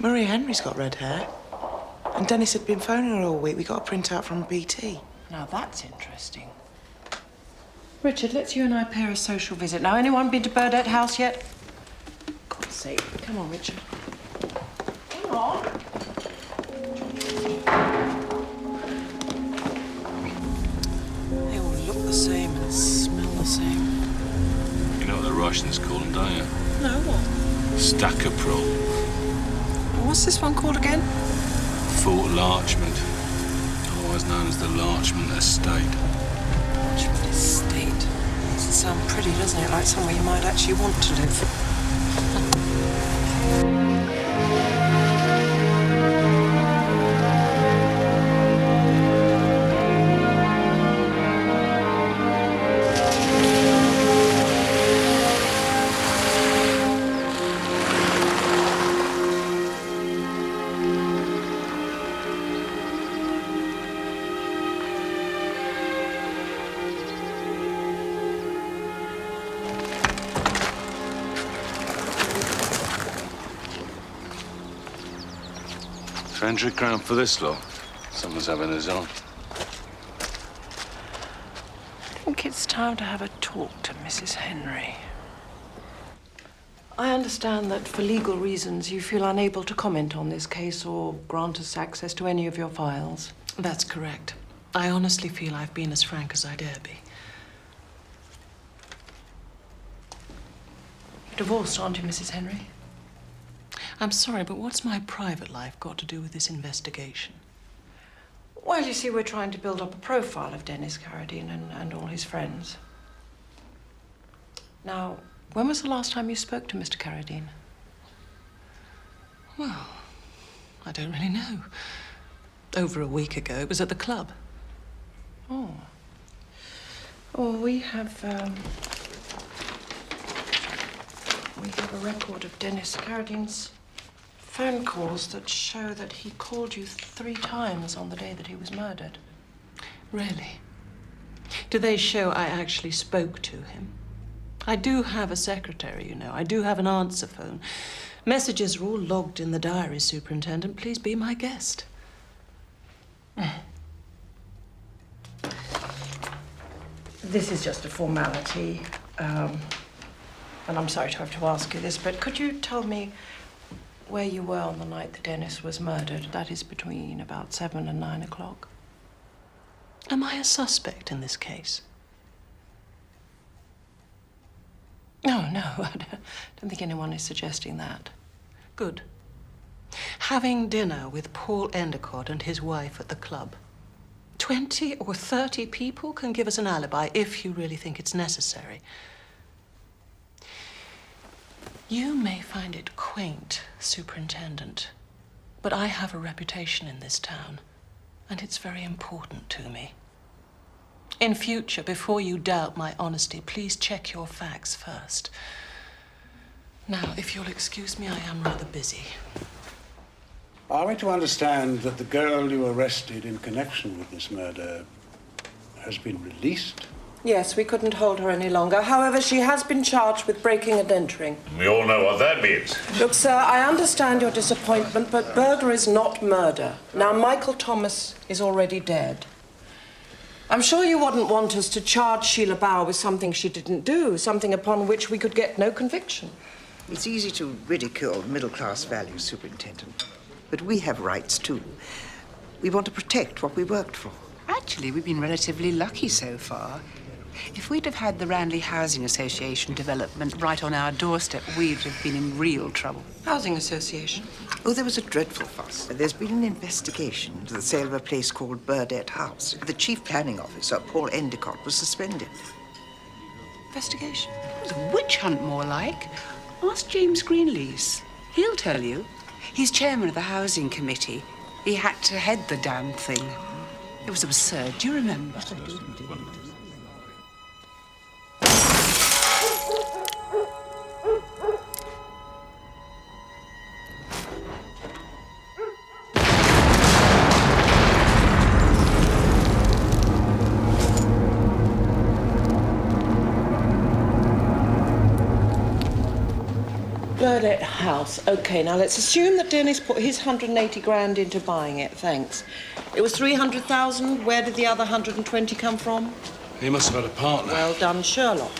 Maria Henry's got red hair. And Denis had been phoning her all week. We got a printout from BT. Now that's interesting. Richard, let's you and I pay a social visit. Now, anyone been to Burdett House yet? God's sake. Come on, Richard. Come on. They all look the same and smell the same. You know what the Russians call them, don't you? No, what? Staccaprol. What's this one called again? Fort Larchmont. Otherwise known as the Larchmont Estate. Larchmont Estate. Doesn't sound pretty, doesn't it? Like somewhere you might actually want to live. £300 for this lot. Someone's having his on. I think it's time to have a talk to Mrs. Henry. I understand that for legal reasons you feel unable to comment on this case or grant us access to any of your files. That's correct. I honestly feel I've been as frank as I dare be. You're divorced, aren't you, Mrs. Henry? I'm sorry, but what's my private life got to do with this investigation? Well, you see, we're trying to build up a profile of Denis Carradine and all his friends. Now, when was the last time you spoke to Mr. Carradine? Well, I don't really know. Over a week ago. It was at the club. Oh. Oh, we have a record of Denis Carradine's phone calls that show that he called you 3 times on the day that he was murdered. Really? Do they show I actually spoke to him? I do have a secretary, you know. I do have an answer phone. Messages are all logged in the diary, Superintendent. Please be my guest. This is just a formality. And I'm sorry to have to ask you this, but could you tell me where you were on the night that Denis was murdered? That is between about 7 and 9 o'clock. Am I a suspect in this case? No, I don't think anyone is suggesting that. Good. Having dinner with Paul Endicott and his wife at the club. 20 or 30 people can give us an alibi if you really think it's necessary. You may find it quaint, Superintendent, but I have a reputation in this town, and it's very important to me. In future, before you doubt my honesty, please check your facts first. Now, if you'll excuse me, I am rather busy. Are we to understand that the girl you arrested in connection with this murder has been released? Yes, we couldn't hold her any longer. However, she has been charged with breaking and entering. We all know what that means. Look, sir, I understand your disappointment, but burglary is not murder. Now, Michael Thomas is already dead. I'm sure you wouldn't want us to charge Sheila Bower with something she didn't do, something upon which we could get no conviction. It's easy to ridicule middle-class values, Superintendent. But we have rights, too. We want to protect what we worked for. Actually, we've been relatively lucky so far. If we'd have had the Randley Housing Association development right on our doorstep, we'd have been in real trouble. Housing Association? Oh, there was a dreadful fuss. There's been an investigation into the sale of a place called Burdett House. The chief planning officer, Paul Endicott, was suspended. Investigation? It was a witch hunt, more like. Ask James Greenlees. He'll tell you. He's chairman of the housing committee. He had to head the damn thing. It was absurd. Do you remember? Yes, I do indeed. Burdett House. OK, now let's assume that Denis put his 180 grand into buying it. Thanks. It was 300,000. Where did the other 120 come from? He must have had a partner. Well done, Sherlock.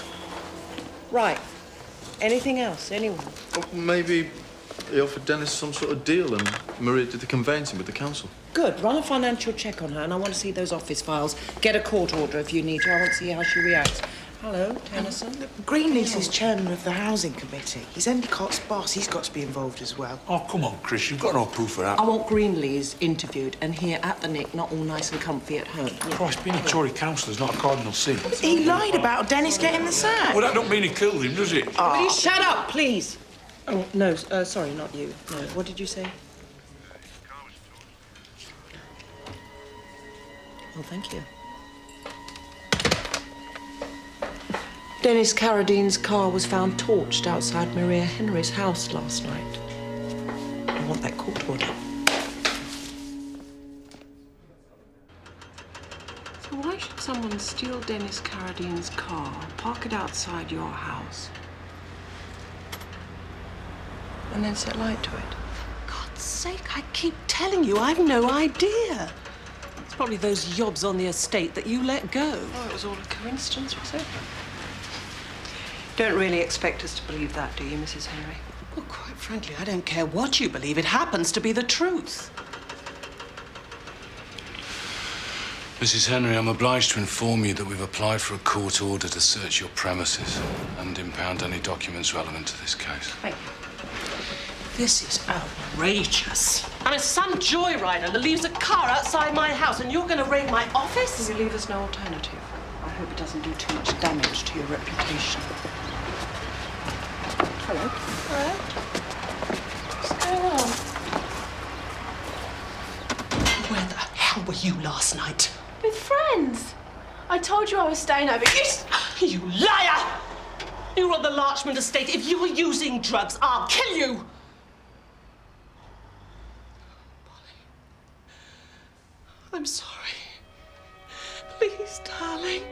Right. Anything else? Anyone? Well, maybe he offered Denis some sort of deal and Maria did the conveyancing with the council. Good. Run a financial check on her, and I want to see those office files. Get a court order if you need to. I want to see how she reacts. Hello, Tennison. Greenlees is chairman of the housing committee. He's Endicott's boss. He's got to be involved as well. Oh, come on, Chris. You've got no proof of that. I want Greenlees interviewed and here at the Nick, not all nice and comfy at home. Christ, being a Tory councilor's not a cardinal sin. He lied about Denis getting the sack. Well, that don't mean he killed him, does it? Will you shut up, please? Oh, no, sorry, not you. No, what did you say? Oh, thank you. Denis Carradine's car was found torched outside Maria Henry's house last night. I want that court order. So why should someone steal Denis Carradine's car, park it outside your house, and then set light to it? For God's sake, I keep telling you, I've no idea. It's probably those yobs on the estate that you let go. Oh, it was all a coincidence, was it? Don't really expect us to believe that, do you, Mrs. Henry? Well, quite frankly, I don't care what you believe. It happens to be the truth. Mrs. Henry, I'm obliged to inform you that we've applied for a court order to search your premises and impound any documents relevant to this case. Thank you. This is outrageous. I'm some joyrider that leaves a car outside my house and you're going to raid my office? You leave us no alternative. I hope it doesn't do too much damage to your reputation. Hello. Hello? What's going on? Where the hell were you last night? With friends. I told you I was staying over. You liar! You're on the Larchmont estate. If you were using drugs, I'll kill you! I'm sorry. Please, darling.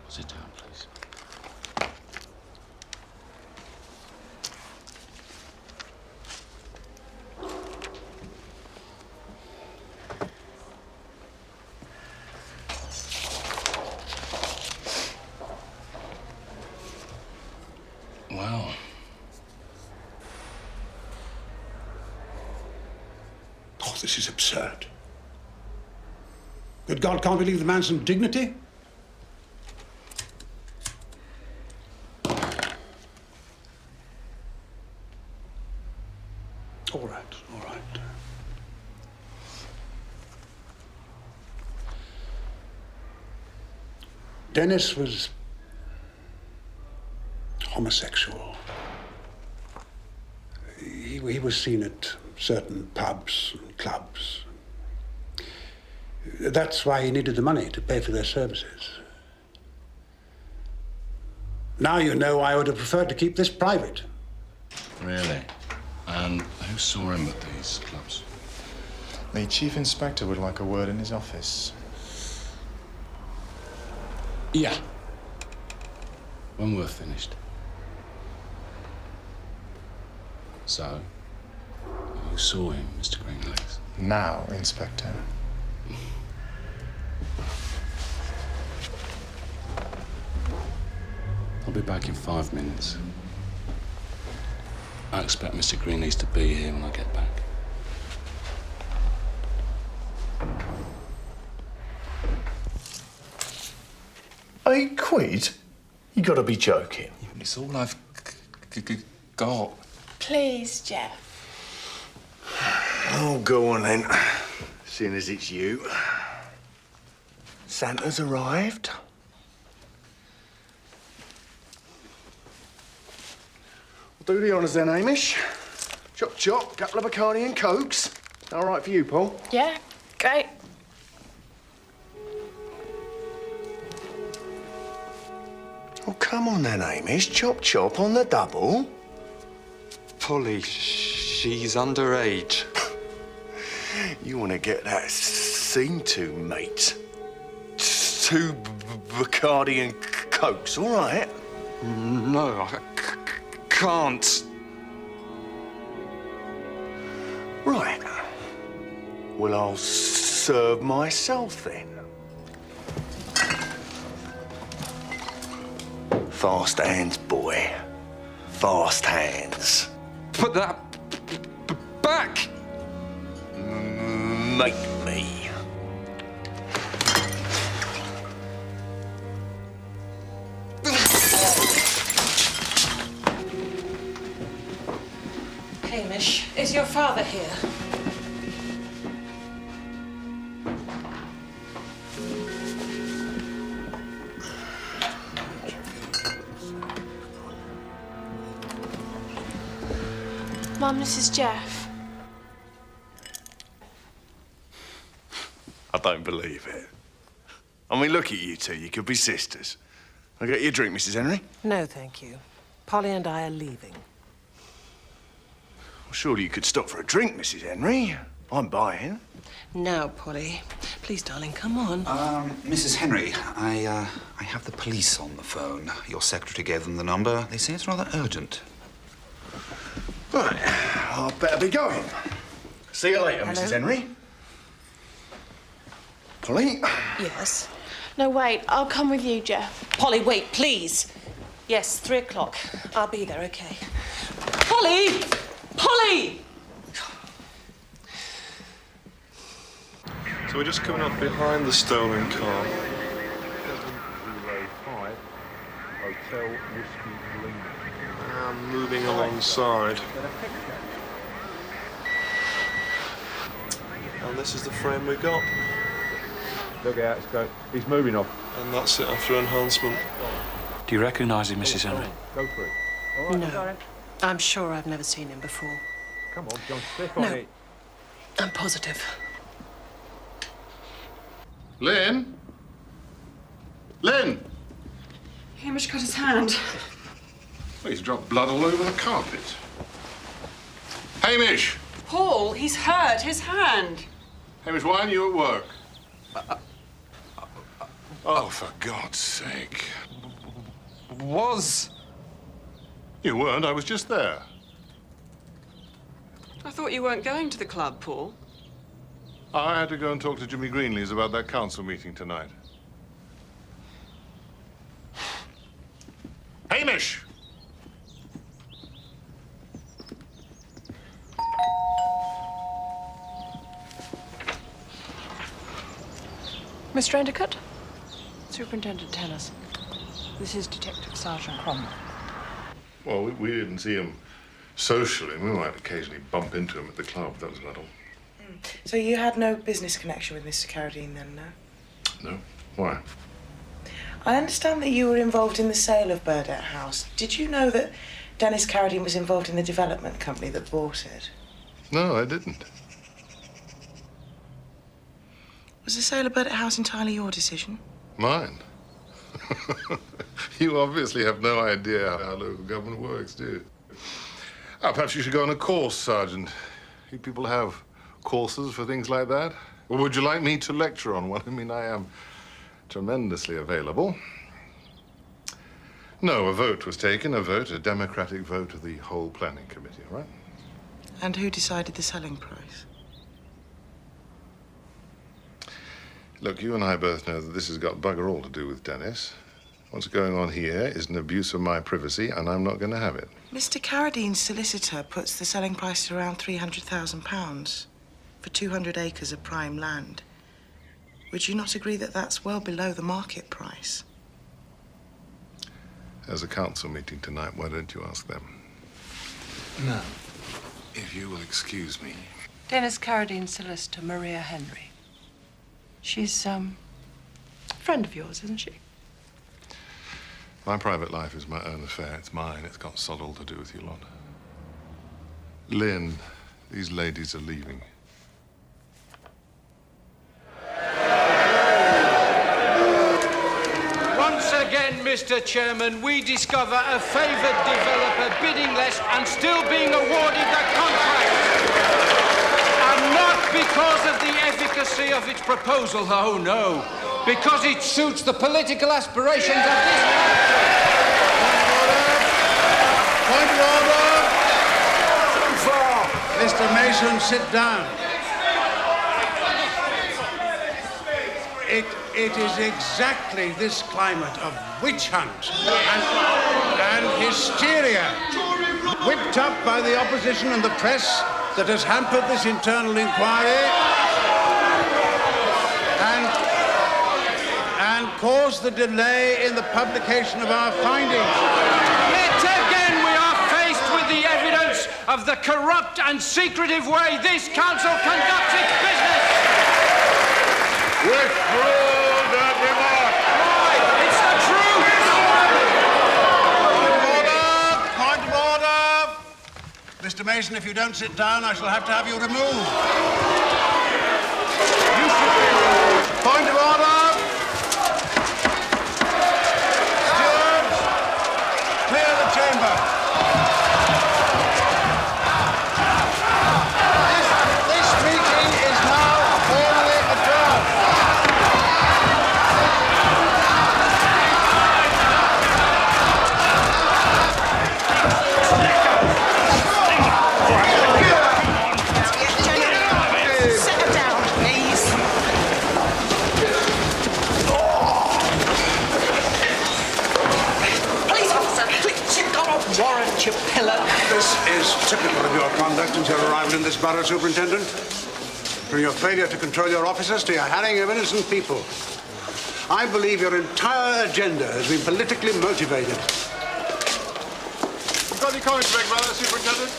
Sit down, please. Well. Oh, this is absurd. Good God, can't we leave the man some dignity? All right, all right. Denis was homosexual. He was seen at certain pubs and clubs. That's why he needed the money to pay for their services. Now you know I would have preferred to keep this private. Really? And who saw him at these clubs? The Chief Inspector would like a word in his office. Yeah. When we're finished. So, who saw him, Mr. Greenlegs? Now, Inspector. I'll be back in 5 minutes. I expect Mr. Greenlegs to be here when I get back. £8 quid? You gotta be joking. It's all I've got. Please, Jeff. Oh, go on then. Seeing as it's you. Santa's arrived. Do the honours then, Hamish. Chop, chop, couple of Bacardi and Cokes. All right for you, Paul? Yeah, great. Oh, come on then, Hamish. Chop, chop on the double. Polly, she's underage. You want to get that seen to, mate. 2 Bacardi and Cokes, all right? No, I can't. Right. Well, I'll serve myself then. Fast hands, boy. Fast hands. Put that back! Make me. Hamish, is your father here? Mum, this is Jeff. I don't believe it. I mean, look at you two. You could be sisters. I'll get you a drink, Mrs. Henry. No, thank you. Polly and I are leaving. Well, surely you could stop for a drink, Mrs. Henry. I'm buying. Now, Polly. Please, darling, come on. Mrs. Henry, I have the police on the phone. Your secretary gave them the number. They say it's rather urgent. Right. I'd better be going. See you later, Hello? Mrs. Henry. Polly? Yes? No, wait. I'll come with you, Jeff. Polly, wait, please. Yes, 3 o'clock. I'll be there, OK. Polly! Polly! So we're just coming up behind the stolen car. 705 Hotel Whiskey Lima. And moving alongside. And this is the frame we got. Look out, Scott. He's moving off. And that's it after enhancement. Do you recognise him, Mrs. Henry? Go for it. All right, No. I'm sure I've never seen him before. Come on, John, stick on it. I'm positive. Lynn? Lynn? Hamish cut his hand. Well, he's dropped blood all over the carpet. Hamish! Paul, he's hurt his hand. Hamish, why aren't you at work? Oh, for God's sake. Was. You weren't, I was just there. I thought you weren't going to the club, Paul. I had to go and talk to Jimmy Greenlees about that council meeting tonight. Hamish! Mr. Endicott? Superintendent Tennison. This is Detective Sergeant Cromwell. Well, we didn't see him socially. We might occasionally bump into him at the club. That was about all. So you had no business connection with Mr. Carradine then, no? No? Why? I understand that you were involved in the sale of Burdett House. Did you know that Denis Carradine was involved in the development company that bought it? No, I didn't. Was the sale of Burdett House entirely your decision? Mine? You obviously have no idea how local government works, do you? Oh, perhaps you should go on a course, Sergeant. You people have courses for things like that? Or would you like me to lecture on one? I mean, I am tremendously available. No, a vote was taken, a democratic vote of the whole planning committee, all right? And who decided the selling price? Look, you and I both know that this has got bugger all to do with Denis. What's going on here is an abuse of my privacy, and I'm not going to have it. Mr. Carradine's solicitor puts the selling price at around £300,000 for 200 acres of prime land. Would you not agree that that's well below the market price? There's a council meeting tonight. Why don't you ask them? No. If you will excuse me. Denis Carradine's solicitor, Maria Henry. She's, a friend of yours, isn't she? My private life is my own affair. It's mine. It's got sod all to do with you lot. Lynn, these ladies are leaving. Once again, Mr. Chairman, we discover a favoured developer bidding less and still being awarded the contract. And not because of the efficacy of its proposal, oh no, because it suits the political aspirations of this country. Point of order! Mr. Mason, sit down. It is exactly this climate of witch hunt and hysteria whipped up by the opposition and the press that has hampered this internal inquiry and caused the delay in the publication of our findings. Yet again we are faced with the evidence of the corrupt and secretive way this council conducts its business. Withdraw that remark. Right, it's the truth. Point of order! Mr. Mason, if you don't sit down, I shall have to have you removed. Point of order! Stewards, clear the chamber. This meeting is now formally adjourned. Settle down, please. is typical of your conduct since your arrival in this borough, Superintendent. From your failure to control your officers to your harrying of innocent people. I believe your entire agenda has been politically motivated. You've got any comments to make about that, Superintendent?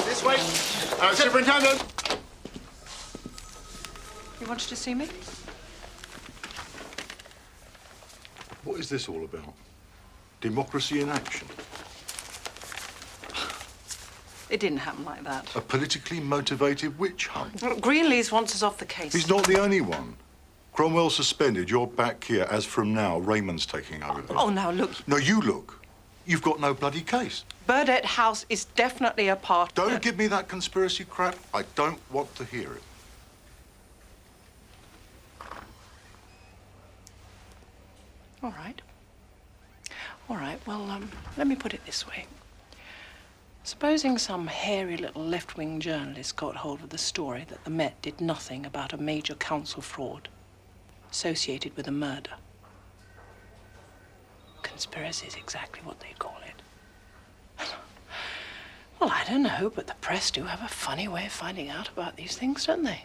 This way. Superintendent! You wanted to see me? What is this all about? Democracy in action? It didn't happen like that. A politically motivated witch hunt? Well, Greenlees wants us off the case. He's not the only one. Cromwell's suspended. You're back here. As from now, Raymond's taking over this. Oh, now, look. No, you look. You've got no bloody case. Burdett House is definitely a part... Don't give me that conspiracy crap. I don't want to hear it. All right. All right, well, let me put it this way. Supposing some hairy little left-wing journalist got hold of the story that the Met did nothing about a major council fraud associated with a murder. Conspiracy is exactly what they'd call it. Well, I don't know, but the press do have a funny way of finding out about these things, don't they?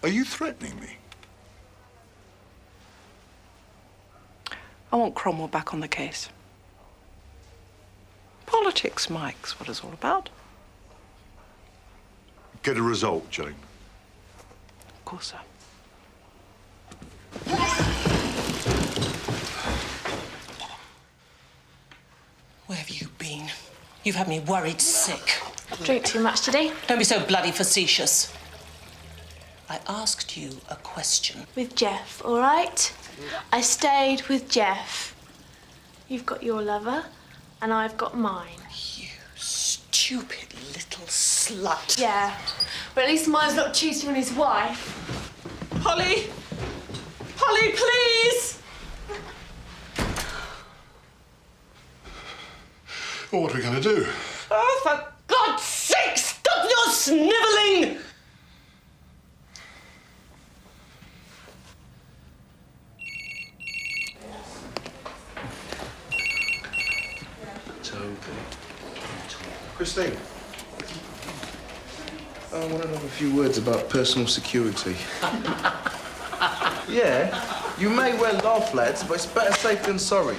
Are you threatening me? I want Cromwell back on the case. Politics, Mike's what it's all about. Get a result, Jane. Of course, sir. Where have you been? You've had me worried sick. Drink too much today? Don't be so bloody facetious. I asked you a question. With Jeff, all right? I stayed with Jeff. You've got your lover, and I've got mine. You stupid little slut. Yeah, but at least mine's not cheating on his wife. Polly! Polly, please! Well, what are we going to do? Oh, for God's sake, stop your snivelling! Christine, I want to have a few words about personal security. Yeah, you may well laugh, lads, but it's better safe than sorry.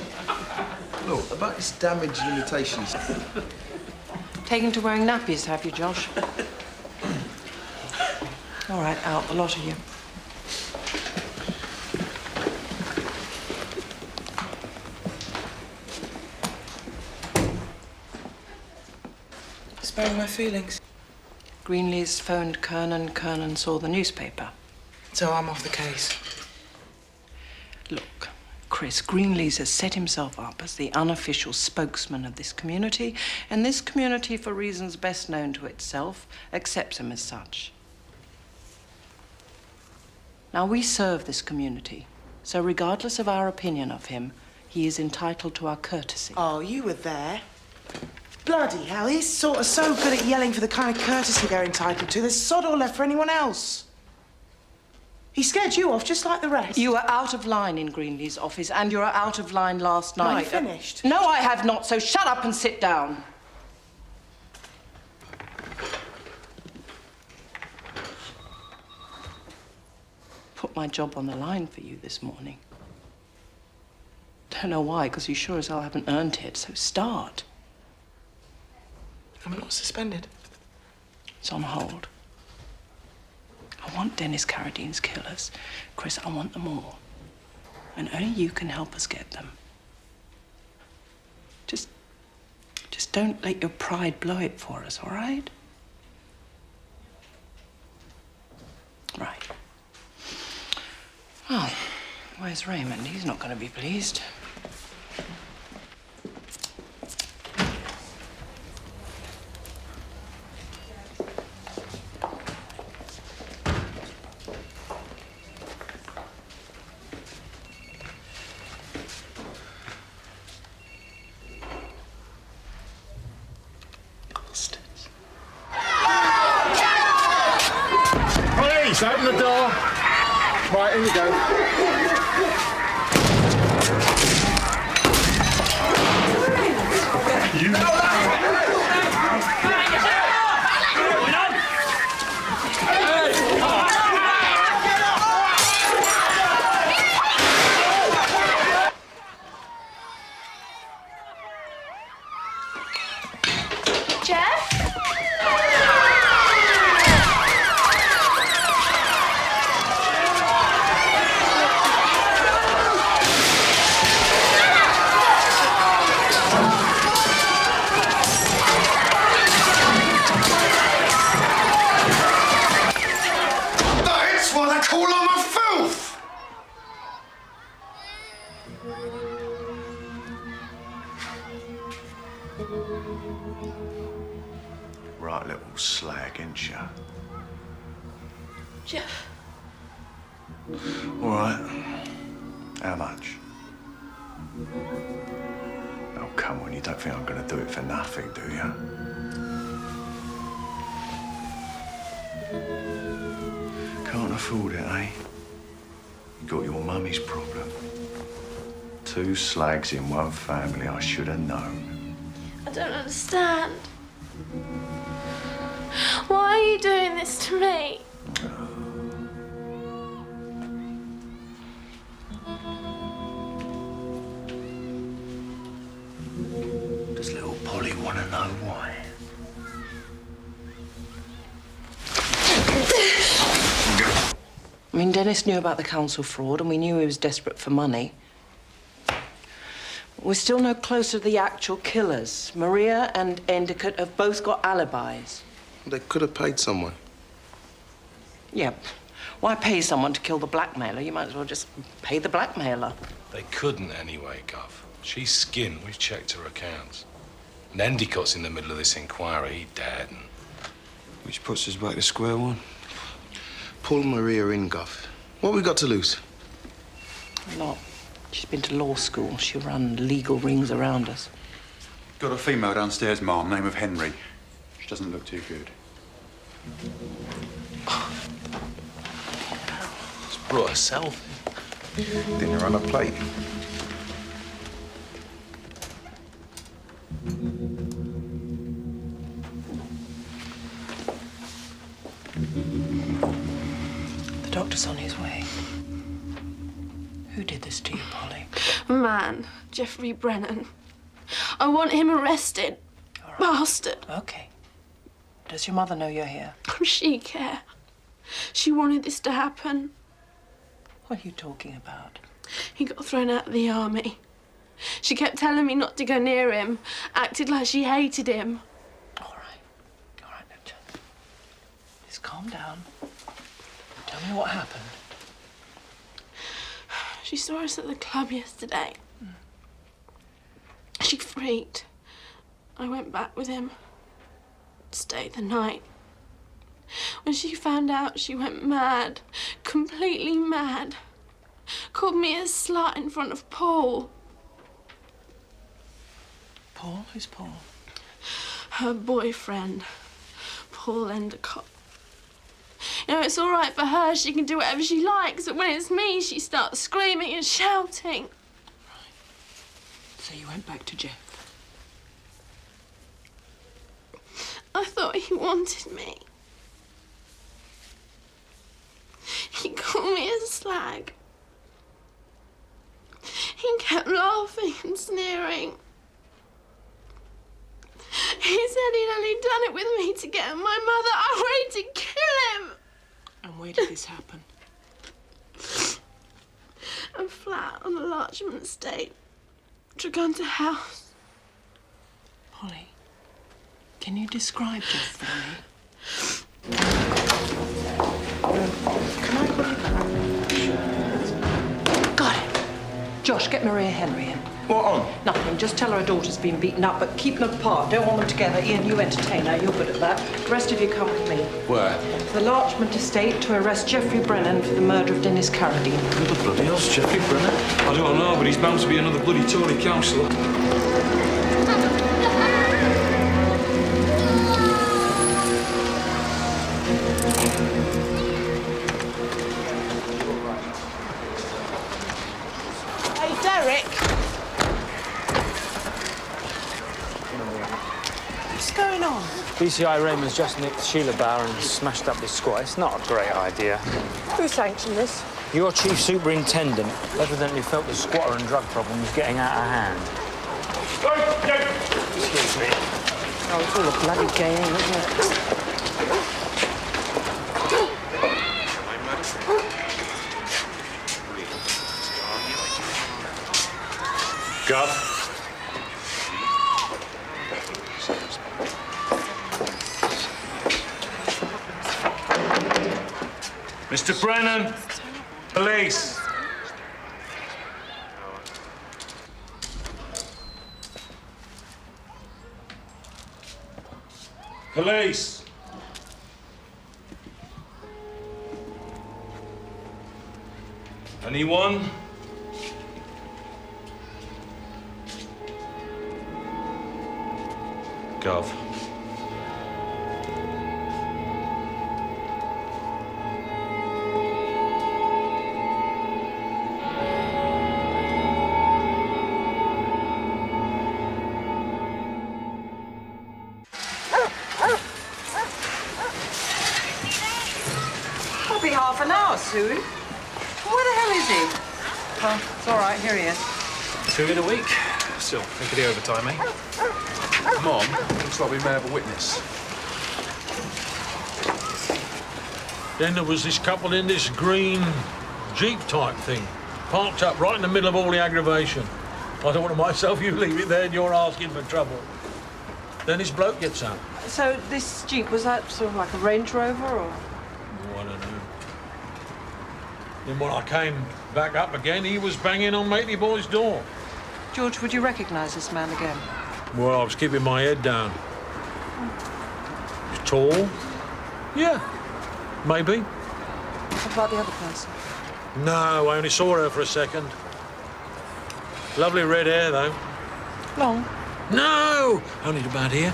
Look, about this damage limitations. Taken to wearing nappies, have you, Josh? All right, out, the lot of you. Sparing my feelings. Greenlees phoned Kernan. Kernan saw the newspaper. So I'm off the case. Look, Chris, Greenlees has set himself up as the unofficial spokesman of this community, and this community, for reasons best known to itself, accepts him as such. Now, we serve this community, so regardless of our opinion of him, he is entitled to our courtesy. Oh, you were there. Bloody hell, he's sort of so good at yelling for the kind of courtesy they're entitled to, there's sod all left for anyone else. He scared you off just like the rest. You are out of line in Greenlee's office, and you were out of line last night. I finished. No, I have not, so shut up and sit down. Put my job on the line for you this morning. Don't know why, because you sure as hell haven't earned it, so start. I'm not suspended. It's on hold. I want Denis Carradine's killers. Chris, I want them all. And only you can help us get them. Just don't let your pride blow it for us, all right? Right. Well, where's Raymond? He's not going to be pleased. Police, open the door. Right, in you go. That's what I call them a filth! Right little slag, ain't you? Jeff. All right. How much? Oh, come on, you don't think I'm gonna do it for nothing, do you? Can't afford it, eh? You got your mummy's problem. 2 slags in one family, I should have known. I don't understand. Why are you doing this to me? Does little Polly want to know why? I mean, Denis knew about the council fraud and we knew he was desperate for money. We're still no closer to the actual killers. Maria and Endicott have both got alibis. They could have paid someone. Yeah. Why pay someone to kill the blackmailer? You might as well just pay the blackmailer. They couldn't anyway, Gov. She's skinned. We've checked her accounts. And Endicott's in the middle of this inquiry. He dead. And... Which puts us back to square one. Pull Maria in, Gov. What have we got to lose? A lot. She's been to law school. She'll run legal rings around us. Got a female downstairs, Ma'am, name of Henry. She doesn't look too good. She's brought herself. Dinner on a plate. The doctor's on his way. Who did this to you, Polly? Man, Jeffrey Brennan. I want him arrested. Right. Bastard. Okay. Does your mother know you're here? She care. She wanted this to happen. What are you talking about? He got thrown out of the army. She kept telling me not to go near him, acted like she hated him. All right, just calm down. Tell me what happened. She saw us at the club yesterday. She freaked. I went back with him. Stayed the night. When she found out, she went mad. Completely mad. Called me a slut in front of Paul. Paul? Who's Paul? Her boyfriend, Paul Endicott. You know, it's all right for her. She can do whatever she likes. But when it's me, she starts screaming and shouting. Right. So you went back to Jeff? I thought he wanted me. He called me a slag. He kept laughing and sneering. He said he'd only done it with me to get at my mother. I wanted to kill him. And where did this happen? A flat on the Larchman estate. Draganta House. Polly, can you describe Jeff for me? Got it. Josh, get Maria Henry in. What on? Nothing. Just tell her her daughter's been beaten up, but keep them apart. Don't want them together. Ian, you entertain her. You're good at that. The rest of you come with me. Where? To the Larchman estate to arrest Jeffrey Brennan for the murder of Denis Carradine. Who the bloody hell's Jeffrey Brennan? I don't know, but he's bound to be another bloody Tory councillor. Hey, Derek. DCI Raymond's just nicked Sheila Bower and smashed up this squat. It's not a great idea. Who sanctioned this? Your chief superintendent evidently felt the squatter and drug problem was getting out of hand. Excuse me. Oh, it's all a bloody game, isn't it? Gov. Mr. Brennan, police. Police. Anyone? Gov. It'll be half an hour soon. Where the hell is he? Oh, it's all right. Here he is. 2 in a week. Still, think of the overtime, eh? Mom, looks like we may have a witness. Then there was this couple in this green Jeep type thing, parked up right in the middle of all the aggravation. I thought to myself, you leave it there and you're asking for trouble. Then this bloke gets out. So this Jeep, was that sort of like a Range Rover or? Oh, I don't know. Then when I came back up again, he was banging on Matey Boy's door. George, would you recognise this man again? Well, I was keeping my head down. He's tall. Yeah, maybe. What about the other person? No, I only saw her for a second. Lovely red hair, though. Long? No! Only about here.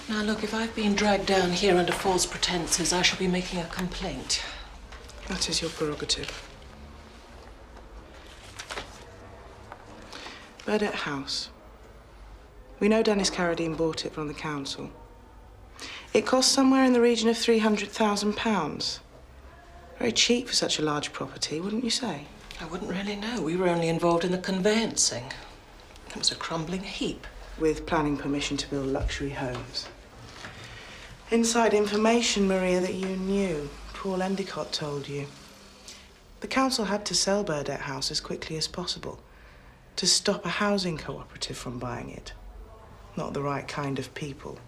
Now, look, if I've been dragged down here under false pretenses, I shall be making a complaint. That is your prerogative. Burdett House. We know Denis Carradine bought it from the council. It cost somewhere in the region of £300,000. Very cheap for such a large property, wouldn't you say? I wouldn't really know. We were only involved in the conveyancing. It was a crumbling heap. With planning permission to build luxury homes. Inside information, Maria, that you knew. Paul Endicott told you. The council had to sell Burdett House as quickly as possible to stop a housing cooperative from buying it. Not the right kind of people.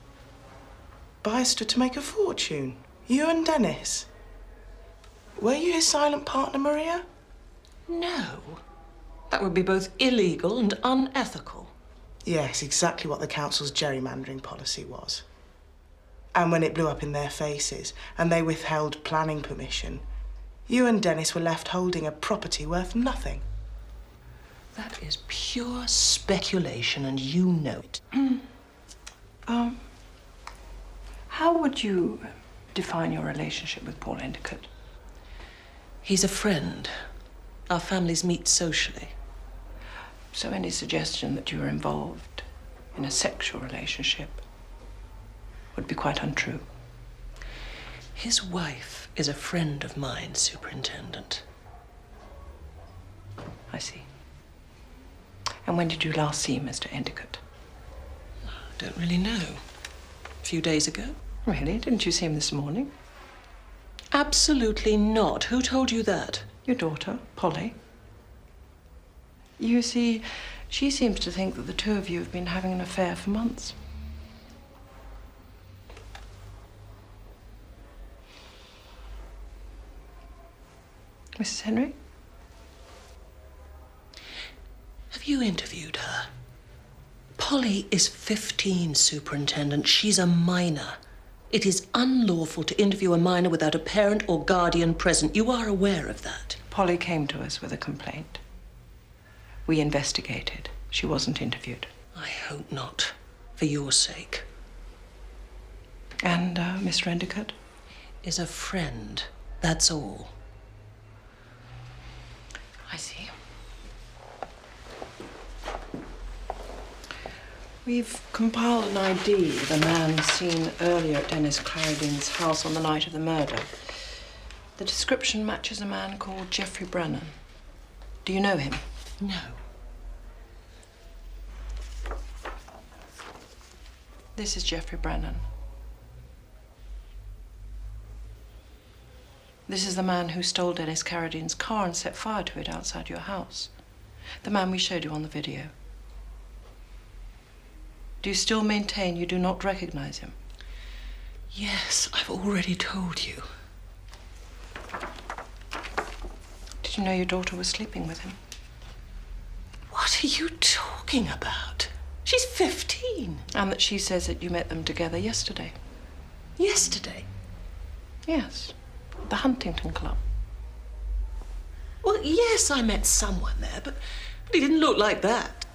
Buyers stood to make a fortune. You and Denis. Were you his silent partner, Maria? No. That would be both illegal and unethical. Yes, exactly what the council's gerrymandering policy was. And when it blew up in their faces and they withheld planning permission, you and Denis were left holding a property worth nothing. That is pure speculation, and you know it. How would you define your relationship with Paul Endicott? He's a friend. Our families meet socially. So any suggestion that you were involved in a sexual relationship would be quite untrue. His wife is a friend of mine, Superintendent. I see. And when did you last see Mr. Endicott? I don't really know. A few days ago. Really? Didn't you see him this morning? Absolutely not. Who told you that? Your daughter, Polly. You see, she seems to think that the two of you have been having an affair for months. Mrs. Henry? Have you interviewed her? Polly is 15, Superintendent. She's a minor. It is unlawful to interview a minor without a parent or guardian present. You are aware of that. Polly came to us with a complaint. We investigated. She wasn't interviewed. I hope not, for your sake. And Mr. Endicott? Is a friend, that's all. I see. We've compiled an ID of a man seen earlier at Denis Carradine's house on the night of the murder. The description matches a man called Geoffrey Brennan. Do you know him? No. This is Geoffrey Brennan. This is the man who stole Denis Carradine's car and set fire to it outside your house. The man we showed you on the video. Do you still maintain you do not recognize him? Yes, I've already told you. Did you know your daughter was sleeping with him? What are you talking about? She's 15. And that she says that you met them together yesterday. Yesterday? Yes. The Huntington Club. Well, yes, I met someone there, but he didn't look like that.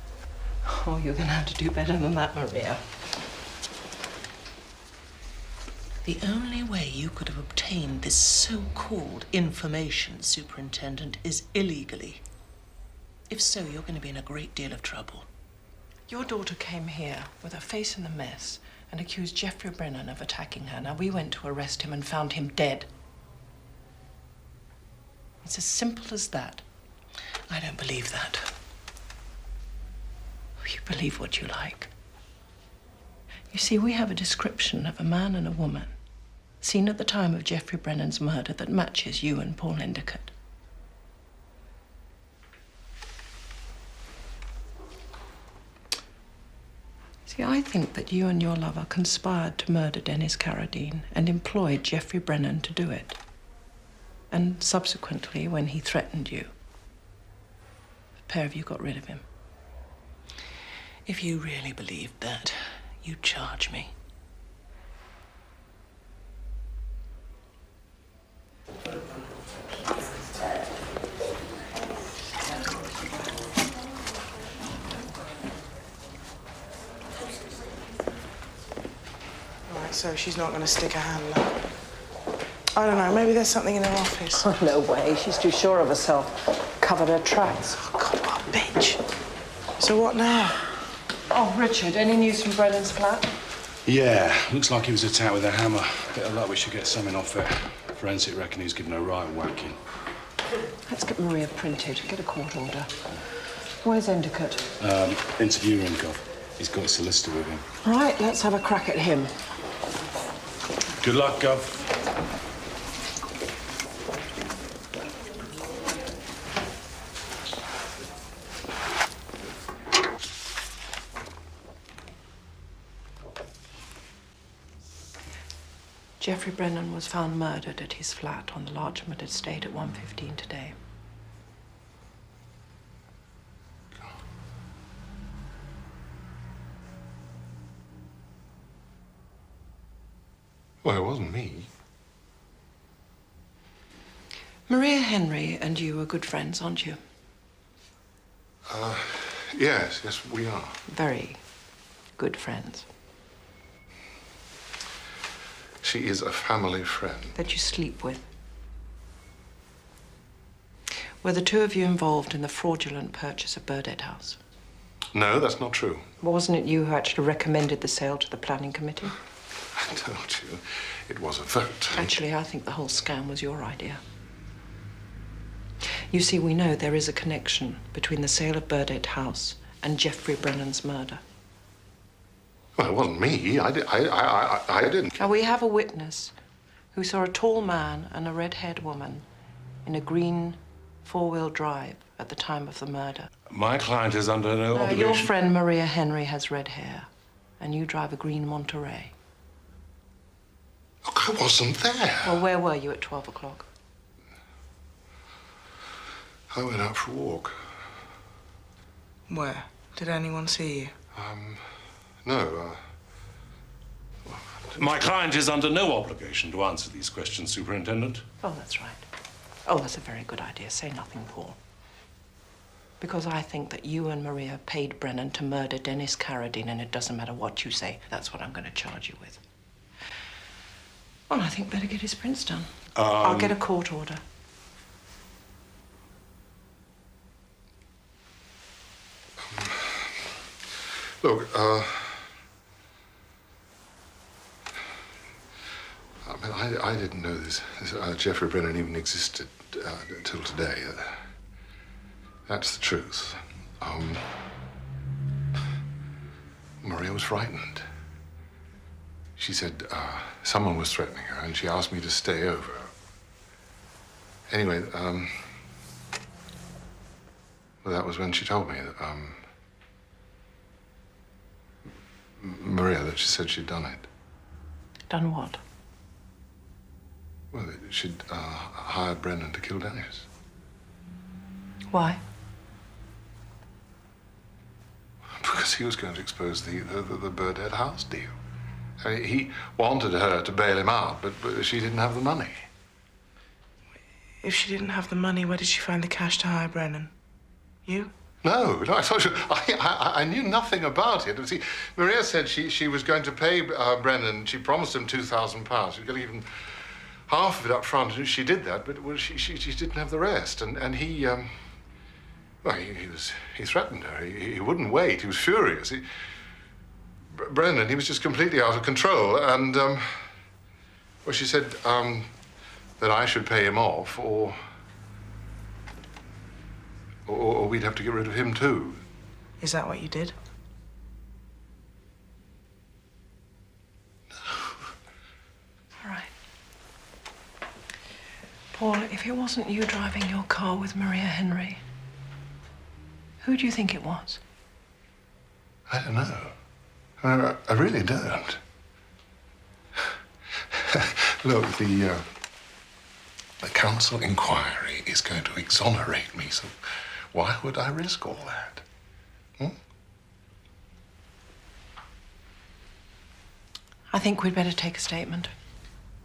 Oh, you're going to have to do better than that, Maria. The only way you could have obtained this so-called information, Superintendent, is illegally. If so, you're going to be in a great deal of trouble. Your daughter came here with her face in a mess and accused Geoffrey Brennan of attacking her. Now, we went to arrest him and found him dead. It's as simple as that. I don't believe that. You believe what you like. You see, we have a description of a man and a woman seen at the time of Geoffrey Brennan's murder that matches you and Paul Endicott. See, I think that you and your lover conspired to murder Denis Carradine and employed Geoffrey Brennan to do it. And subsequently, when he threatened you, the pair of you got rid of him. If you really believed that, you'd charge me. Right, so she's not going to stick her hand up. I don't know, maybe there's something in her office. Oh, no way. She's too sure of herself. Covered her tracks. Oh, God, what a bitch. So what now? Oh, Richard, any news from Brennan's flat? Yeah, looks like he was attacked with a hammer. Bit of luck, we should get something off it. Forensic reckon he's given a right whacking. Let's get Maria printed. Get a court order. Where's Endicott? Interviewing Gov. He's got a solicitor with him. Right, let's have a crack at him. Good luck, Gov. Geoffrey Brennan was found murdered at his flat on the Larchmont estate at 1:15 today. Well, it wasn't me. Maria Henry and you are good friends, aren't you? Yes, we are. Very good friends. She is a family friend. That you sleep with. Were the two of you involved in the fraudulent purchase of Burdett House? No, that's not true. Wasn't it you who actually recommended the sale to the planning committee? I told you, it was a vote. Actually, I think the whole scam was your idea. You see, we know there is a connection between the sale of Burdett House and Geoffrey Brennan's murder. Well, it wasn't me. I didn't. Now, we have a witness who saw a tall man and a red-haired woman in a green four-wheel drive at the time of the murder. My client is under no obligation. Your friend Maria Henry has red hair, and you drive a green Monterey. Look, I wasn't there. Well, where were you at 12 o'clock? I went out for a walk. Where? Did anyone see you? No, My client is under no obligation to answer these questions, Superintendent. Oh, that's right. Oh, that's a very good idea. Say nothing, Paul. Because I think that you and Maria paid Brennan to murder Denis Carradine, and it doesn't matter what you say. That's what I'm going to charge you with. Well, I think better get his prints done. I'll get a court order. Look, I mean, I didn't know this Jeffrey Brennan even existed till today. That's the truth. Maria was frightened. She said someone was threatening her, and she asked me to stay over. Anyway, well, that was when she told me that, Maria, that she said she'd done it. Done what? Well, she'd hired Brennan to kill Denis. Why? Because he was going to expose the Burdett House deal. I mean, he wanted her to bail him out, but she didn't have the money. If she didn't have the money, where did she find the cash to hire Brennan? You? No, I told you, I knew nothing about it. See, Maria said she was going to pay Brennan. She promised him £2,000. She was going to give him half of it up front, and she did that, but well, she didn't have the rest. And he, well, he threatened her. He wouldn't wait. He was furious. Brennan, he was just completely out of control. And, well, she said that I should pay him off, or we'd have to get rid of him, too. Is that what you did? All right. Paul, if it wasn't you driving your car with Maria Henry, who do you think it was? I don't know. I really don't. Look, the council inquiry is going to exonerate me, so why would I risk all that? I think we'd better take a statement.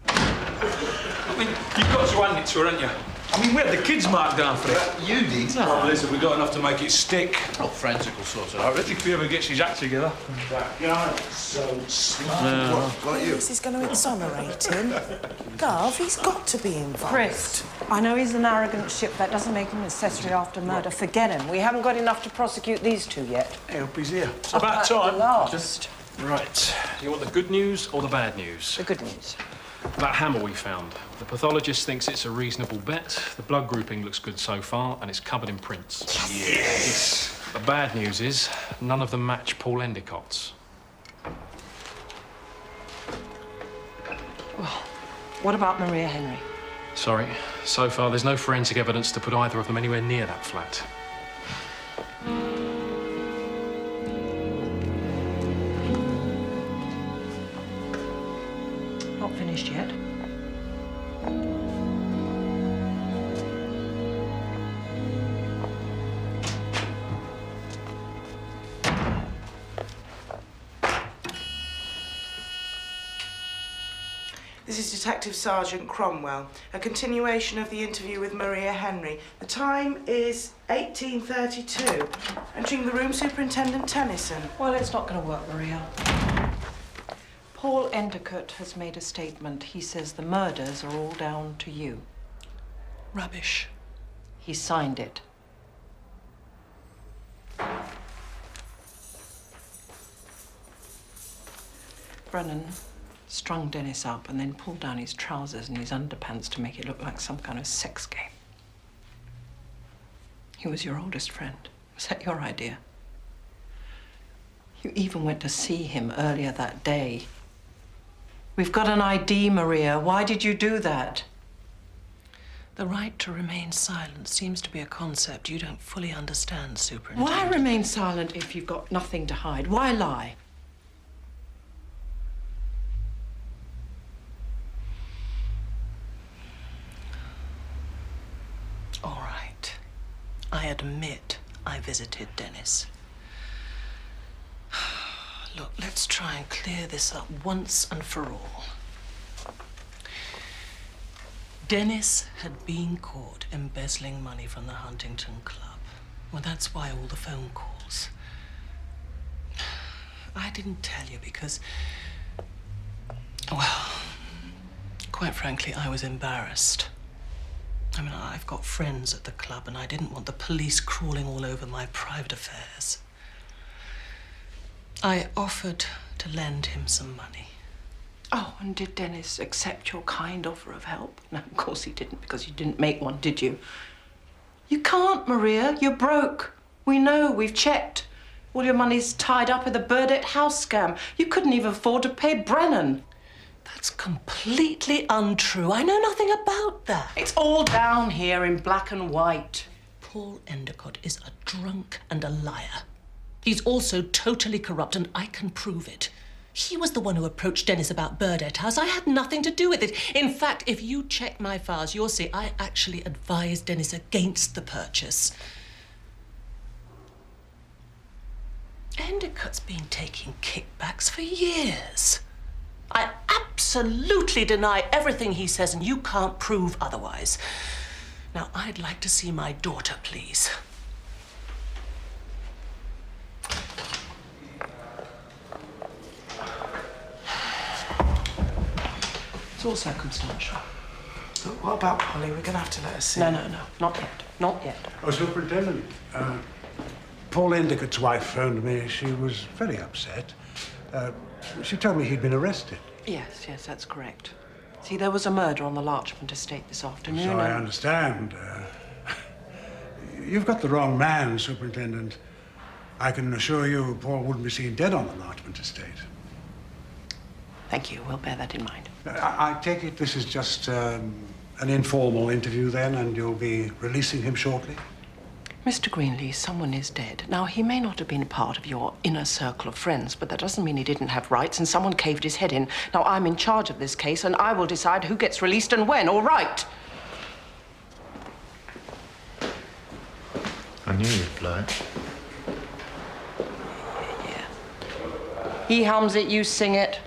I mean, you've got to hand it to her, haven't you? I mean, we had the kids marked down for it. You did? No, well, listen, we got enough to make it stick. Oh, forensic will sort it out. If he ever gets his act together. That guy's so smart. Yeah. What you? This is going to exonerate him. Garth, he's got to be involved. Chris, I know he's an arrogant ship. That doesn't make him accessory after murder. Forget him. We haven't got enough to prosecute these two yet. I hope he's here. It's about time. Last. Right. You want the good news or the bad news? The good news. That hammer we found. The pathologist thinks it's a reasonable bet. The blood grouping looks good so far, and it's covered in prints. Yes! The bad news is none of them match Paul Endicott's. Well, what about Maria Henry? Sorry. So far, there's no forensic evidence to put either of them anywhere near that flat. Not finished yet. This is Detective Sergeant Cromwell. A continuation of the interview with Maria Henry. The time is 18:32. Entering the room, Superintendent Tennison. Well, it's not going to work, Maria. Paul Endicott has made a statement. He says the murders are all down to you. Rubbish. He signed it. Brennan strung Denis up and then pulled down his trousers and his underpants to make it look like some kind of sex game. He was your oldest friend. Was that your idea? You even went to see him earlier that day. We've got an ID, Maria. Why did you do that? The right to remain silent seems to be a concept you don't fully understand, Superintendent. Why remain silent if you've got nothing to hide? Why lie? All right. I admit I visited Denis. Look, let's try and clear this up once and for all. Denis had been caught embezzling money from the Huntington Club. Well, that's why all the phone calls. I didn't tell you because, well, quite frankly, I was embarrassed. I mean, I've got friends at the club, and I didn't want the police crawling all over my private affairs. I offered to lend him some money. Oh, and did Denis accept your kind offer of help? No, of course he didn't, because you didn't make one, did you? You can't, Maria. You're broke. We know. We've checked. All your money's tied up in the Burdett house scam. You couldn't even afford to pay Brennan. That's completely untrue. I know nothing about that. It's all down here in black and white. Paul Endicott is a drunk and a liar. He's also totally corrupt, and I can prove it. He was the one who approached Denis about Burdett House. I had nothing to do with it. In fact, if you check my files, you'll see I actually advised Denis against the purchase. Endicott's been taking kickbacks for years. I absolutely deny everything he says, and you can't prove otherwise. Now, I'd like to see my daughter, please. It's all circumstantial. Look, what about Polly? We're going to have to let her see. No, not yet. Not yet. Oh, Superintendent, Paul Endicott's wife phoned me. She was very upset. She told me he'd been arrested. Yes, that's correct. See, there was a murder on the Larchmont estate this afternoon. So I understand. You've got the wrong man, Superintendent. I can assure you Paul wouldn't be seen dead on the Larchmont estate. Thank you. We'll bear that in mind. I take it this is just an informal interview then, and you'll be releasing him shortly? Mr. Greenlees, someone is dead. Now, he may not have been part of your inner circle of friends, but that doesn't mean he didn't have rights and someone caved his head in. Now, I'm in charge of this case, and I will decide who gets released and when, all right? I knew you'd blow it. Yeah. He hums it, you sing it.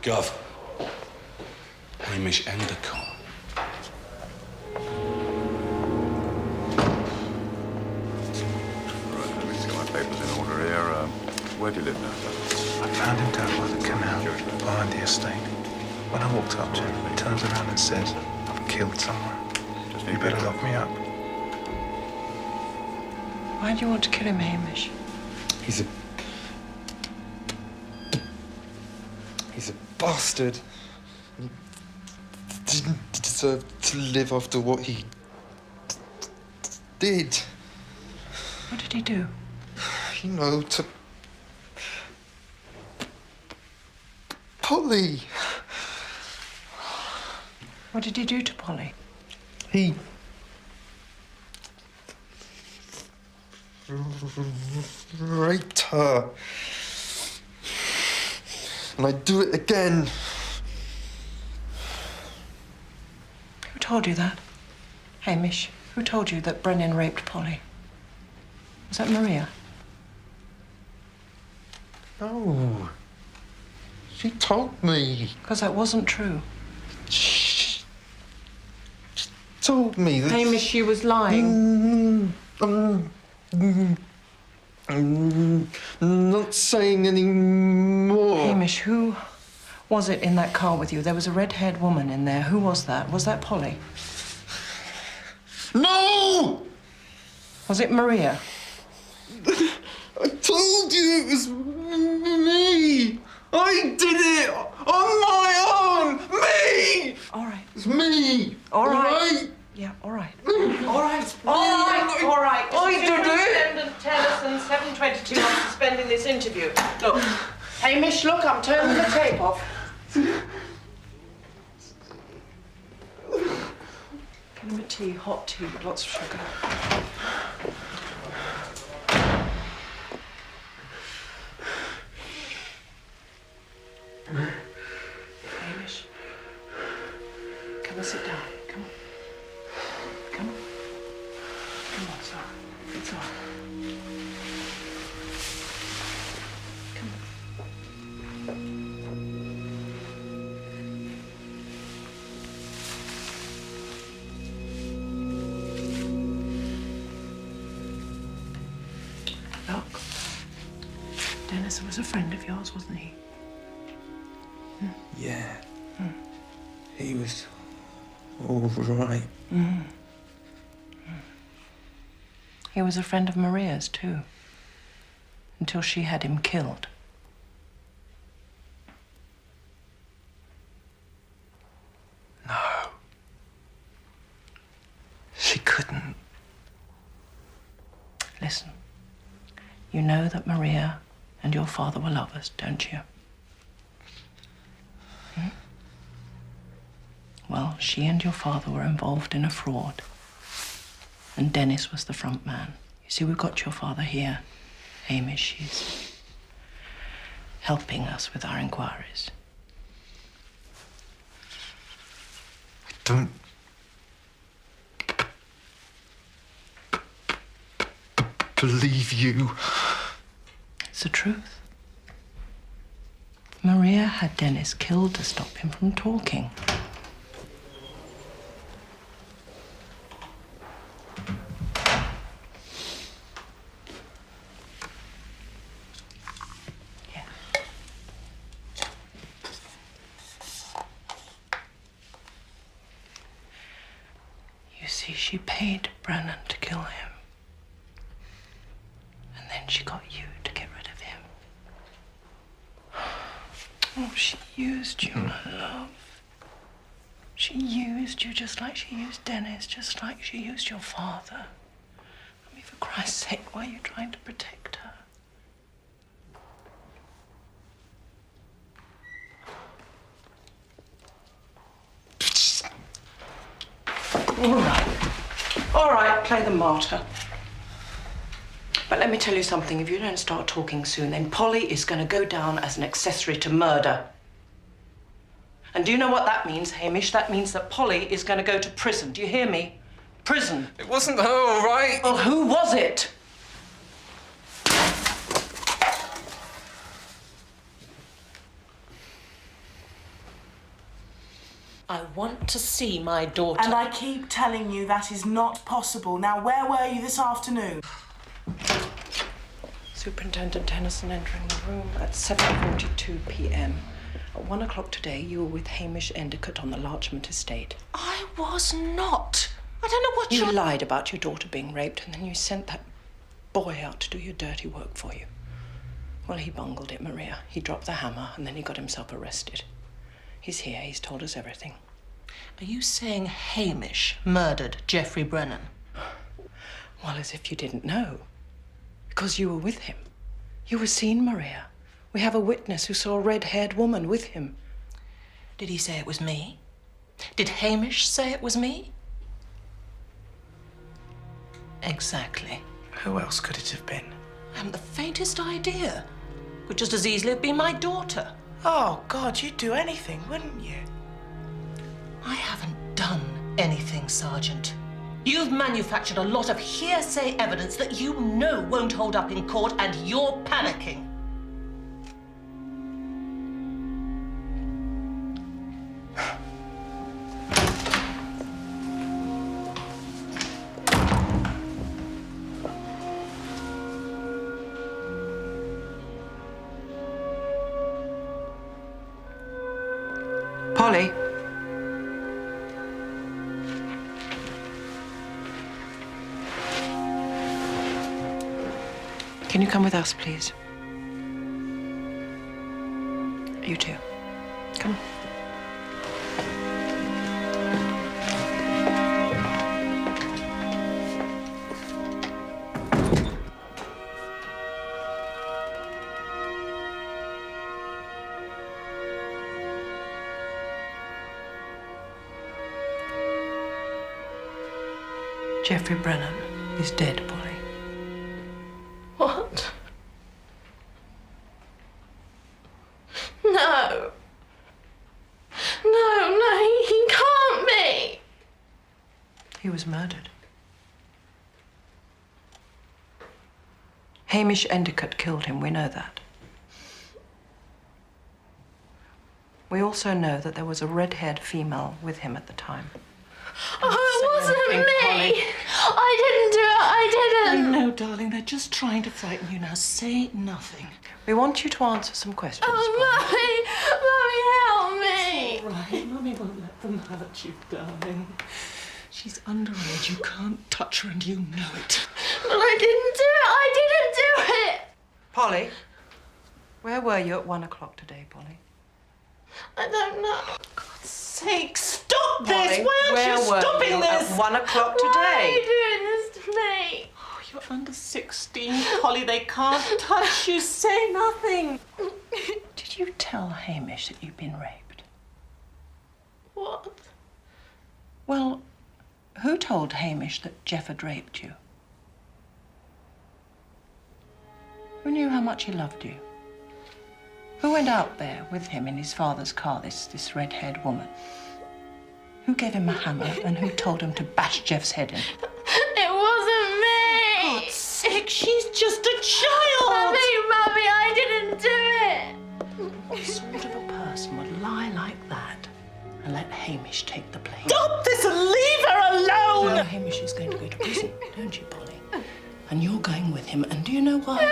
Gov. Hamish Endicott. Where do you live now, sir? I found him down by the canal, behind the estate. When I walked up to him, he turns around and says, I've killed someone. You better lock me up. Why do you want to kill him, Hamish? He's a bastard. He didn't deserve to live after what he did. What did he do? You know, to Polly. What did he do to Polly? He raped her. And I'd do it again. Who told you that? Hamish, who told you that Brennan raped Polly? Was that Maria? No. She told me. Because that wasn't true. She told me that... Hamish, she was lying. I'm not saying any more. Hamish, who was it in that car with you? There was a red-haired woman in there. Who was that? Was that Polly? No! Was it Maria? I told you it was me! I did it on my own! Me! All right. It's me! All right. Yeah, all right. All right. All right. All right. Superintendent Tennison, 7:22. I'm suspending this interview. Look, Hamish, look, I'm turning the tape off. Get him a tea, hot tea with lots of sugar. Hamish, come and sit down. Come on. Come on. Come on, it's all right. It's all right. Come on. Look, Denis was a friend of yours, wasn't he? Yeah. He was all right. He was a friend of Maria's, too. until she had him killed. No. She couldn't. Listen, you know that Maria and your father were lovers, don't you? Hmm? Well, she and your father were involved in a fraud. And Denis was the front man. You see, we've got your father here. Hamish, she's helping us with our inquiries. I don't believe you. It's the truth. Maria had Denis killed to stop him from talking. You see, she paid Brennan to kill him. And then she got you to get rid of him. Oh, she used you, my love. She used you just like she used Denis, just like she used your father. I mean, for Christ's sake, why are you trying to protect her? All right. All right, play the martyr. But let me tell you something. If you don't start talking soon, then Polly is going to go down as an accessory to murder. And do you know what that means, Hamish? That means that Polly is going to go to prison. Do you hear me? Prison. It wasn't her, all right? Well, who was it? I want to see my daughter. And I keep telling you that is not possible. Now, where were you this afternoon? Superintendent Tennison entering the room at 7:42 p.m. At 1 o'clock today, you were with Hamish Endicott on the Larchmont estate. I was not. I don't know what You lied about your daughter being raped, and then you sent that boy out to do your dirty work for you. Well, he bungled it, Maria. He dropped the hammer, and then he got himself arrested. He's here. He's told us everything. Are you saying Hamish murdered Geoffrey Brennan? Well, as if you didn't know. Because you were with him. You were seen, Maria. We have a witness who saw a red-haired woman with him. Did he say it was me? Did Hamish say it was me? Exactly. Who else could it have been? I haven't the faintest idea. Could just as easily have been my daughter. Oh, God, you'd do anything, wouldn't you? I haven't done anything, Sergeant. You've manufactured a lot of hearsay evidence that you know won't hold up in court, and you're panicking. Polly. Can you come with us, please? You too. Come on. Geoffrey Brennan is dead, Polly. What? No. No, he can't be. He was murdered. Hamish Endicott killed him, we know that. We also know that there was a red-haired female with him at the time. Oh, it wasn't me. Polly. I didn't do it. I didn't. No, darling, they're just trying to frighten you now. Say nothing. We want you to answer some questions. Oh, Mummy, help me. All right, Mummy won't let them hurt you, darling. She's underage. You can't touch her, and you know it. But I didn't do it. I didn't do it. Polly, where were you at 1 o'clock today, Polly? I don't know. For God's sake, stop Polly, this! Why aren't where you were stopping you this? at 1 o'clock Why are today? you doing this to me? Oh, you're under 16, Polly. They can't touch you. Say nothing. Did you tell Hamish that you'd been raped? What? Well, who told Hamish that Jeff had raped you? Who knew how much he loved you? Who went out there with him in his father's car, this red-haired woman? Who gave him a hammer and who told him to bash Jeff's head in? It wasn't me! For God's sake, she's just a child! Mummy, I didn't do it! What sort of a person would lie like that and let Hamish take the blame? Stop this and leave her alone! Now Hamish is going to go to prison, don't you, Polly? And you're going with him, and do you know why?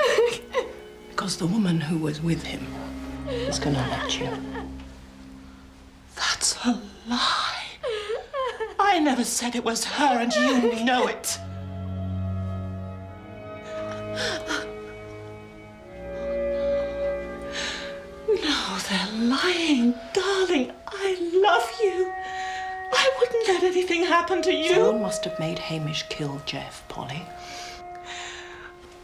Because the woman who was with him is going to let you. That's a lie. I never said it was her, and you know it. No, they're lying. Darling, I love you. I wouldn't let anything happen to you. Someone must have made Hamish kill Jeff, Polly.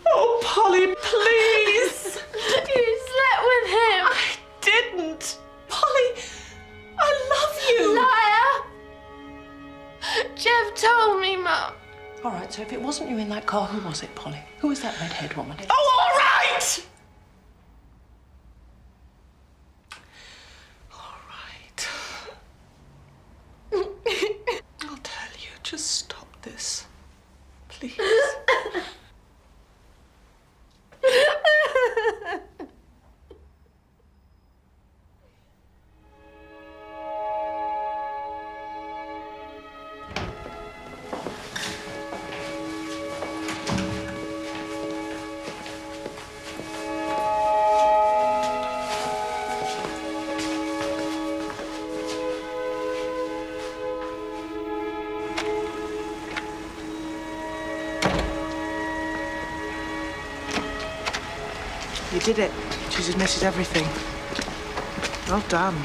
Oh, Polly, please! You slept with him! I didn't! Polly, I love you! Liar! Jeff told me, Mum. All right, so if it wasn't you in that car, who was it, Polly? Who was that red-haired woman? Oh, all right! I'll tell you, just stop this. Please. You did it. She's admitted everything. Well done.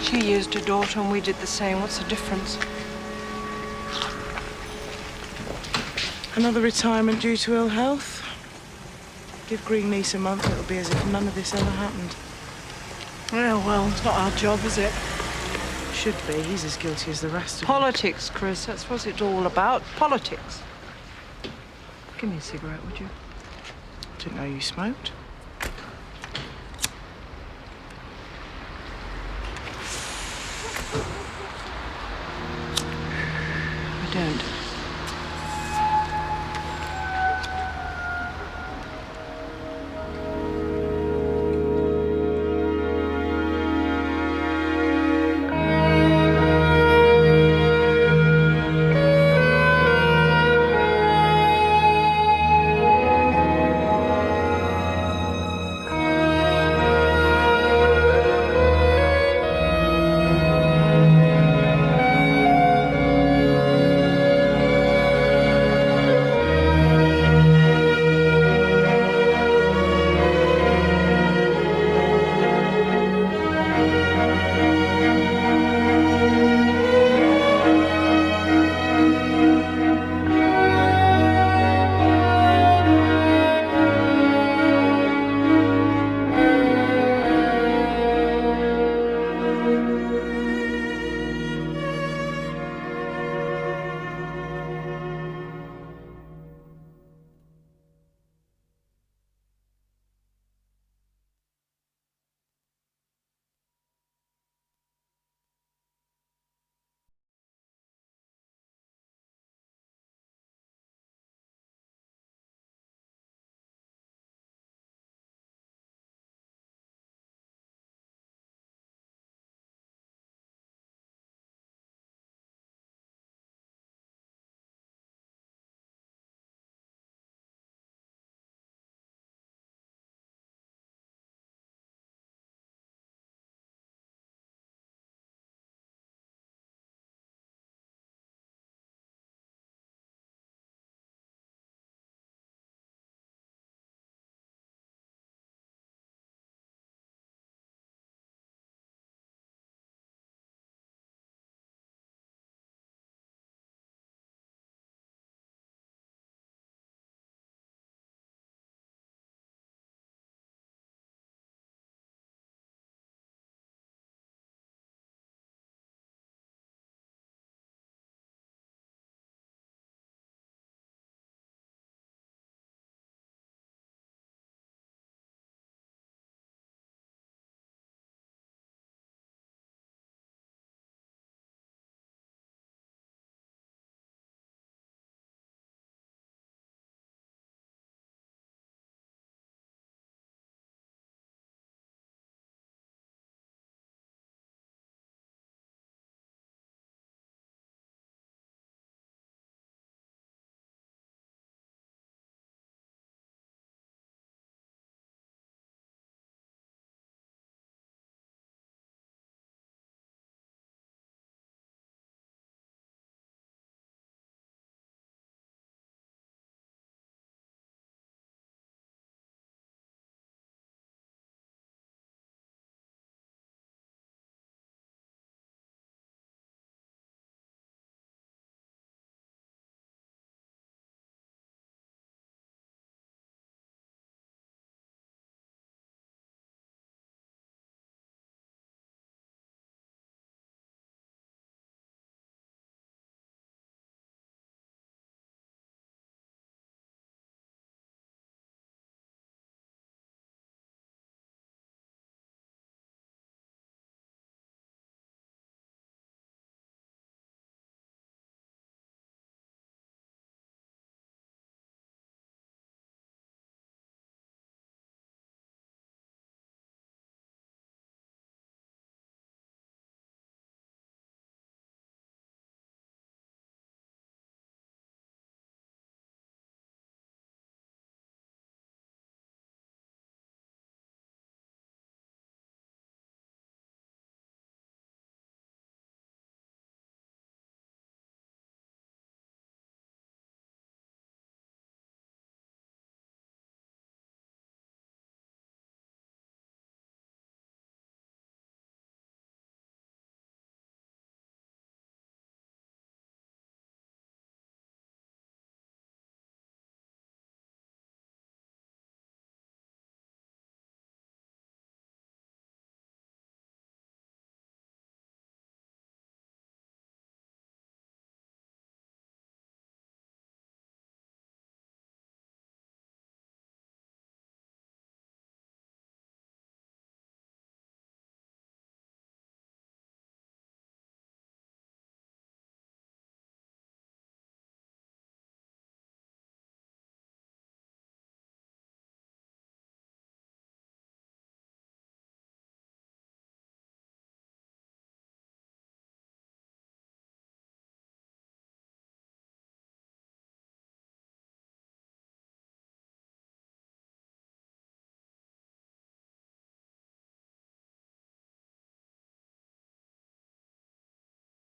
She used her daughter and we did the same. What's the difference? Another retirement due to ill health. Give Greenlease a month, it'll be as if none of this ever happened. Well, it's not our job, is it? Should be. He's as guilty as the rest of them. Politics, Chris. That's what it's all about. Politics. Give me a cigarette, would you? Didn't know you smoked.